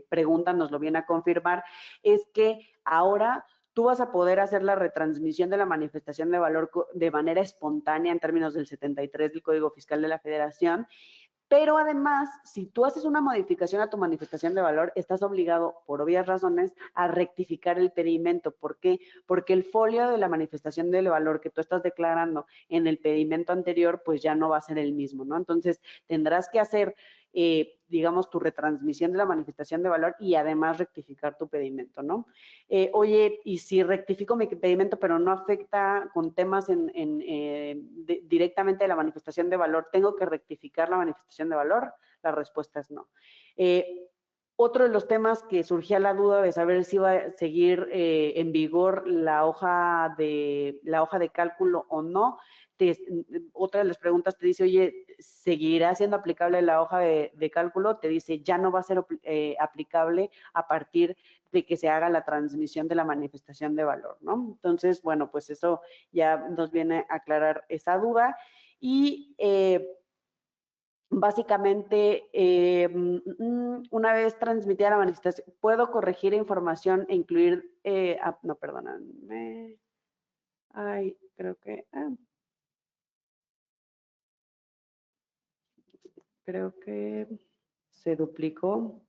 S1: pregunta nos lo viene a confirmar, es que ahora tú vas a poder hacer la retransmisión de la manifestación de valor de manera espontánea en términos del 73 del Código Fiscal de la Federación. Pero además, si tú haces una modificación a tu manifestación de valor, estás obligado, por obvias razones, a rectificar el pedimento. ¿Por qué? Porque el folio de la manifestación del valor que tú estás declarando en el pedimento anterior, pues ya no va a ser el mismo, ¿no? Entonces, tendrás que hacer, digamos, tu retransmisión de la manifestación de valor y además rectificar tu pedimento, ¿no? Oye, y si rectifico mi pedimento, pero no afecta con temas directamente de la manifestación de valor, ¿tengo que rectificar la manifestación de valor? La respuesta es no. Otro de los temas que surgía la duda de saber si iba a seguir en vigor la hoja de cálculo o no. Otra de las preguntas te dice, oye, ¿seguirá siendo aplicable la hoja de cálculo? Te dice, ya no va a ser aplicable a partir de que se haga la transmisión de la manifestación de valor, ¿no? Entonces, bueno, pues eso ya nos viene a aclarar esa duda. Y básicamente, una vez transmitida la manifestación, ¿puedo corregir información e incluir, no, perdóname, ay, creo que se duplicó,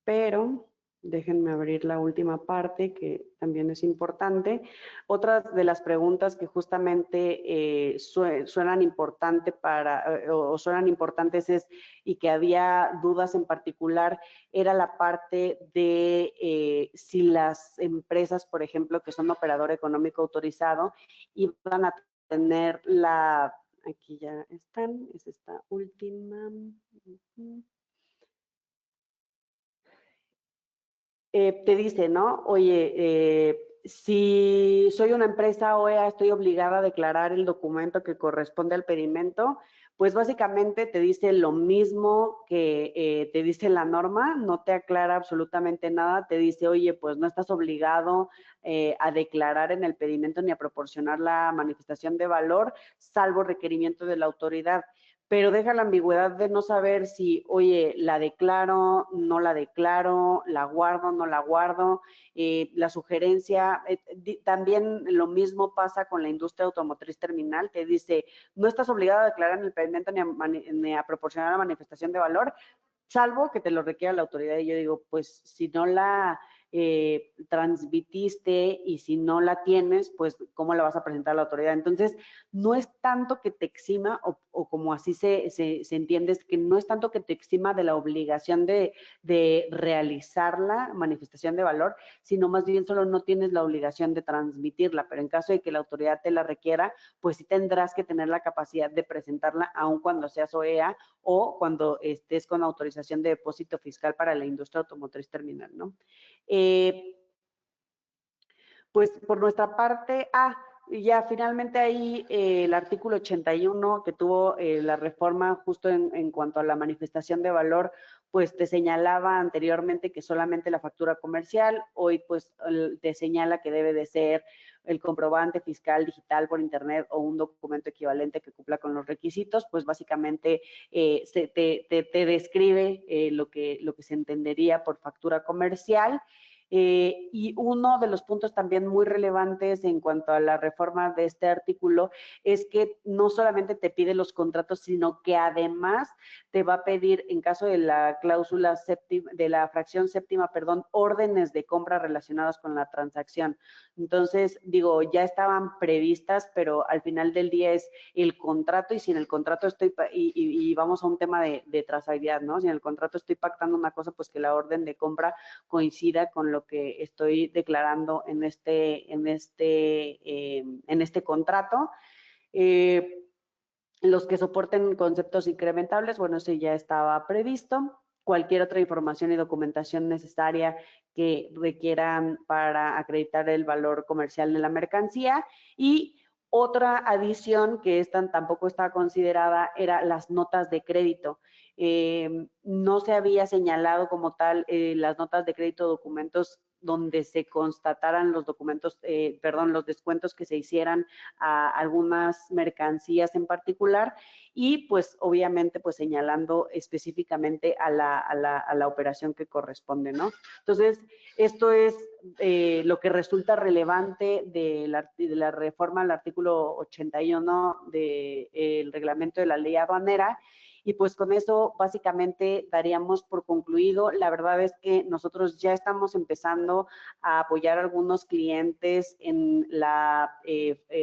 S1: pero déjenme abrir la última parte que también es importante. Otras de las preguntas que justamente suenan importantes y que había dudas en particular era la parte de si las empresas, por ejemplo, que son operador económico autorizado, iban a tener aquí ya están, es esta última. Te dice, ¿no? Oye, si soy una empresa OEA, estoy obligada a declarar el documento que corresponde al pedimento, pues básicamente te dice lo mismo que te dice la norma, no te aclara absolutamente nada, te dice, oye, pues no estás obligado a declarar en el pedimento ni a proporcionar la manifestación de valor, salvo requerimiento de la autoridad. pero deja la ambigüedad de no saber si, oye, la declaro, no la declaro, la guardo, no la guardo. La sugerencia, también lo mismo pasa con la industria automotriz terminal, te dice, no estás obligado a declarar en el pedimento ni a proporcionar la manifestación de valor, salvo que te lo requiera la autoridad. Y yo digo, pues si no la transmitiste y si no la tienes, pues ¿cómo la vas a presentar a la autoridad? Entonces, no es tanto que te exima, o como así se entiende, es que no es tanto que te exima de la obligación de realizar la manifestación de valor, sino más bien solo no tienes la obligación de transmitirla, pero en caso de que la autoridad te la requiera, pues sí tendrás que tener la capacidad de presentarla, aun cuando seas OEA o cuando estés con autorización de depósito fiscal para la industria automotriz terminal, ¿no? Pues por nuestra parte, ya finalmente ahí el artículo 81 que tuvo la reforma justo en cuanto a la manifestación de valor, pues te señalaba anteriormente que solamente la factura comercial, hoy pues te señala que debe de ser el comprobante fiscal digital por internet o un documento equivalente que cumpla con los requisitos, pues básicamente te describe lo que se entendería por factura comercial. Y uno de los puntos también muy relevantes en cuanto a la reforma de este artículo es que no solamente te pide los contratos, sino que además te va a pedir, en caso de la cláusula séptima, de la fracción séptima, perdón, órdenes de compra relacionadas con la transacción. Entonces, digo, ya estaban previstas, pero al final del día es el contrato, y si en el contrato estoy, y vamos a un tema de trazabilidad, ¿no? Si en el contrato estoy pactando una cosa, pues que la orden de compra coincida con lo que estoy declarando en este contrato. Los que soporten conceptos incrementables, bueno, eso ya estaba previsto. Cualquier otra información y documentación necesaria que requieran para acreditar el valor comercial de la mercancía. Y otra adición que tampoco estaba considerada era las notas de crédito. No se había señalado como tal las notas de crédito, documentos donde se constataran los documentos, los descuentos que se hicieran a algunas mercancías en particular, y pues obviamente pues señalando específicamente a la operación que corresponde, ¿no? Entonces, esto es lo que resulta relevante de la reforma al artículo 81 del reglamento de la ley aduanera. Y pues con eso básicamente daríamos por concluido. La verdad es que nosotros ya estamos empezando a apoyar a algunos clientes en la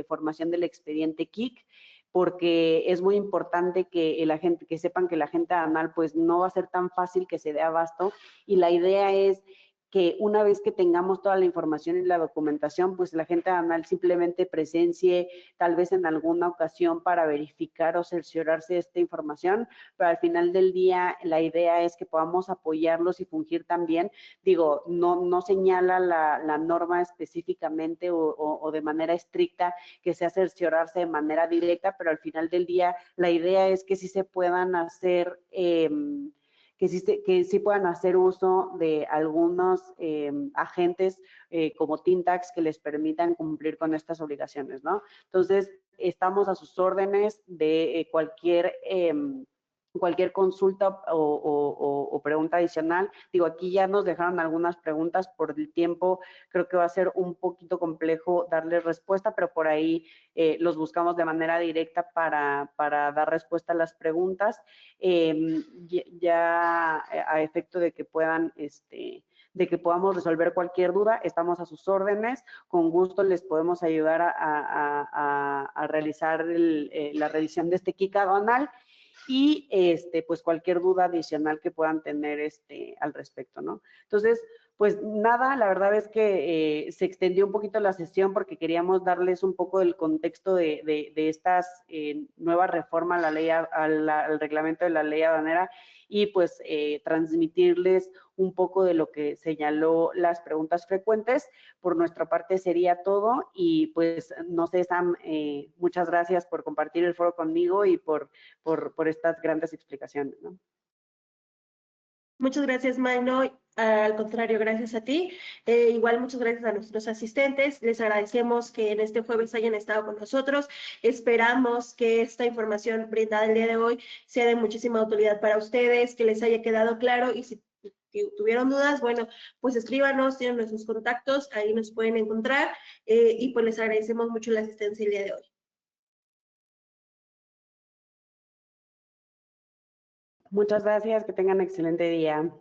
S1: formación del expediente KIC, porque es muy importante que que sepan que la agente aduanal pues no va a ser tan fácil que se dé abasto, y la idea es que una vez que tengamos toda la información y la documentación, pues la agente aduanal simplemente presencie tal vez en alguna ocasión para verificar o cerciorarse de esta información, pero al final del día la idea es que podamos apoyarlos y fungir también. Digo, no señala la norma específicamente o de manera estricta que sea cerciorarse de manera directa, pero al final del día la idea es que sí se puedan hacer que sí puedan hacer uso de algunos agentes como TINTAX que les permitan cumplir con estas obligaciones, ¿no? Entonces, estamos a sus órdenes de cualquier consulta o pregunta adicional. Digo, aquí ya nos dejaron algunas preguntas por el tiempo, creo que va a ser un poquito complejo darles respuesta, pero por ahí los buscamos de manera directa para dar respuesta a las preguntas, ya a efecto de que puedan, de que podamos resolver cualquier duda. Estamos a sus órdenes, con gusto les podemos ayudar a realizar la revisión de este KIC aduanal, y pues cualquier duda adicional que puedan tener al respecto, ¿no? Entonces, pues nada, la verdad es que se extendió un poquito la sesión porque queríamos darles un poco del contexto de estas nuevas reformas a la ley, al reglamento de la ley aduanera, y pues transmitirles un poco de lo que señaló las preguntas frecuentes. Por nuestra parte sería todo, y pues no sé, Sam, muchas gracias por compartir el foro conmigo y por estas grandes explicaciones, ¿no?
S2: Muchas gracias, Magno. Al contrario, gracias a ti. Igual muchas gracias a nuestros asistentes. Les agradecemos que en este jueves hayan estado con nosotros. Esperamos que esta información brindada el día de hoy sea de muchísima utilidad para ustedes, que les haya quedado claro y si tuvieron dudas, bueno, pues escríbanos, tienen nuestros contactos, ahí nos pueden encontrar y pues les agradecemos mucho la asistencia el día de hoy.
S1: Muchas gracias, que tengan excelente día.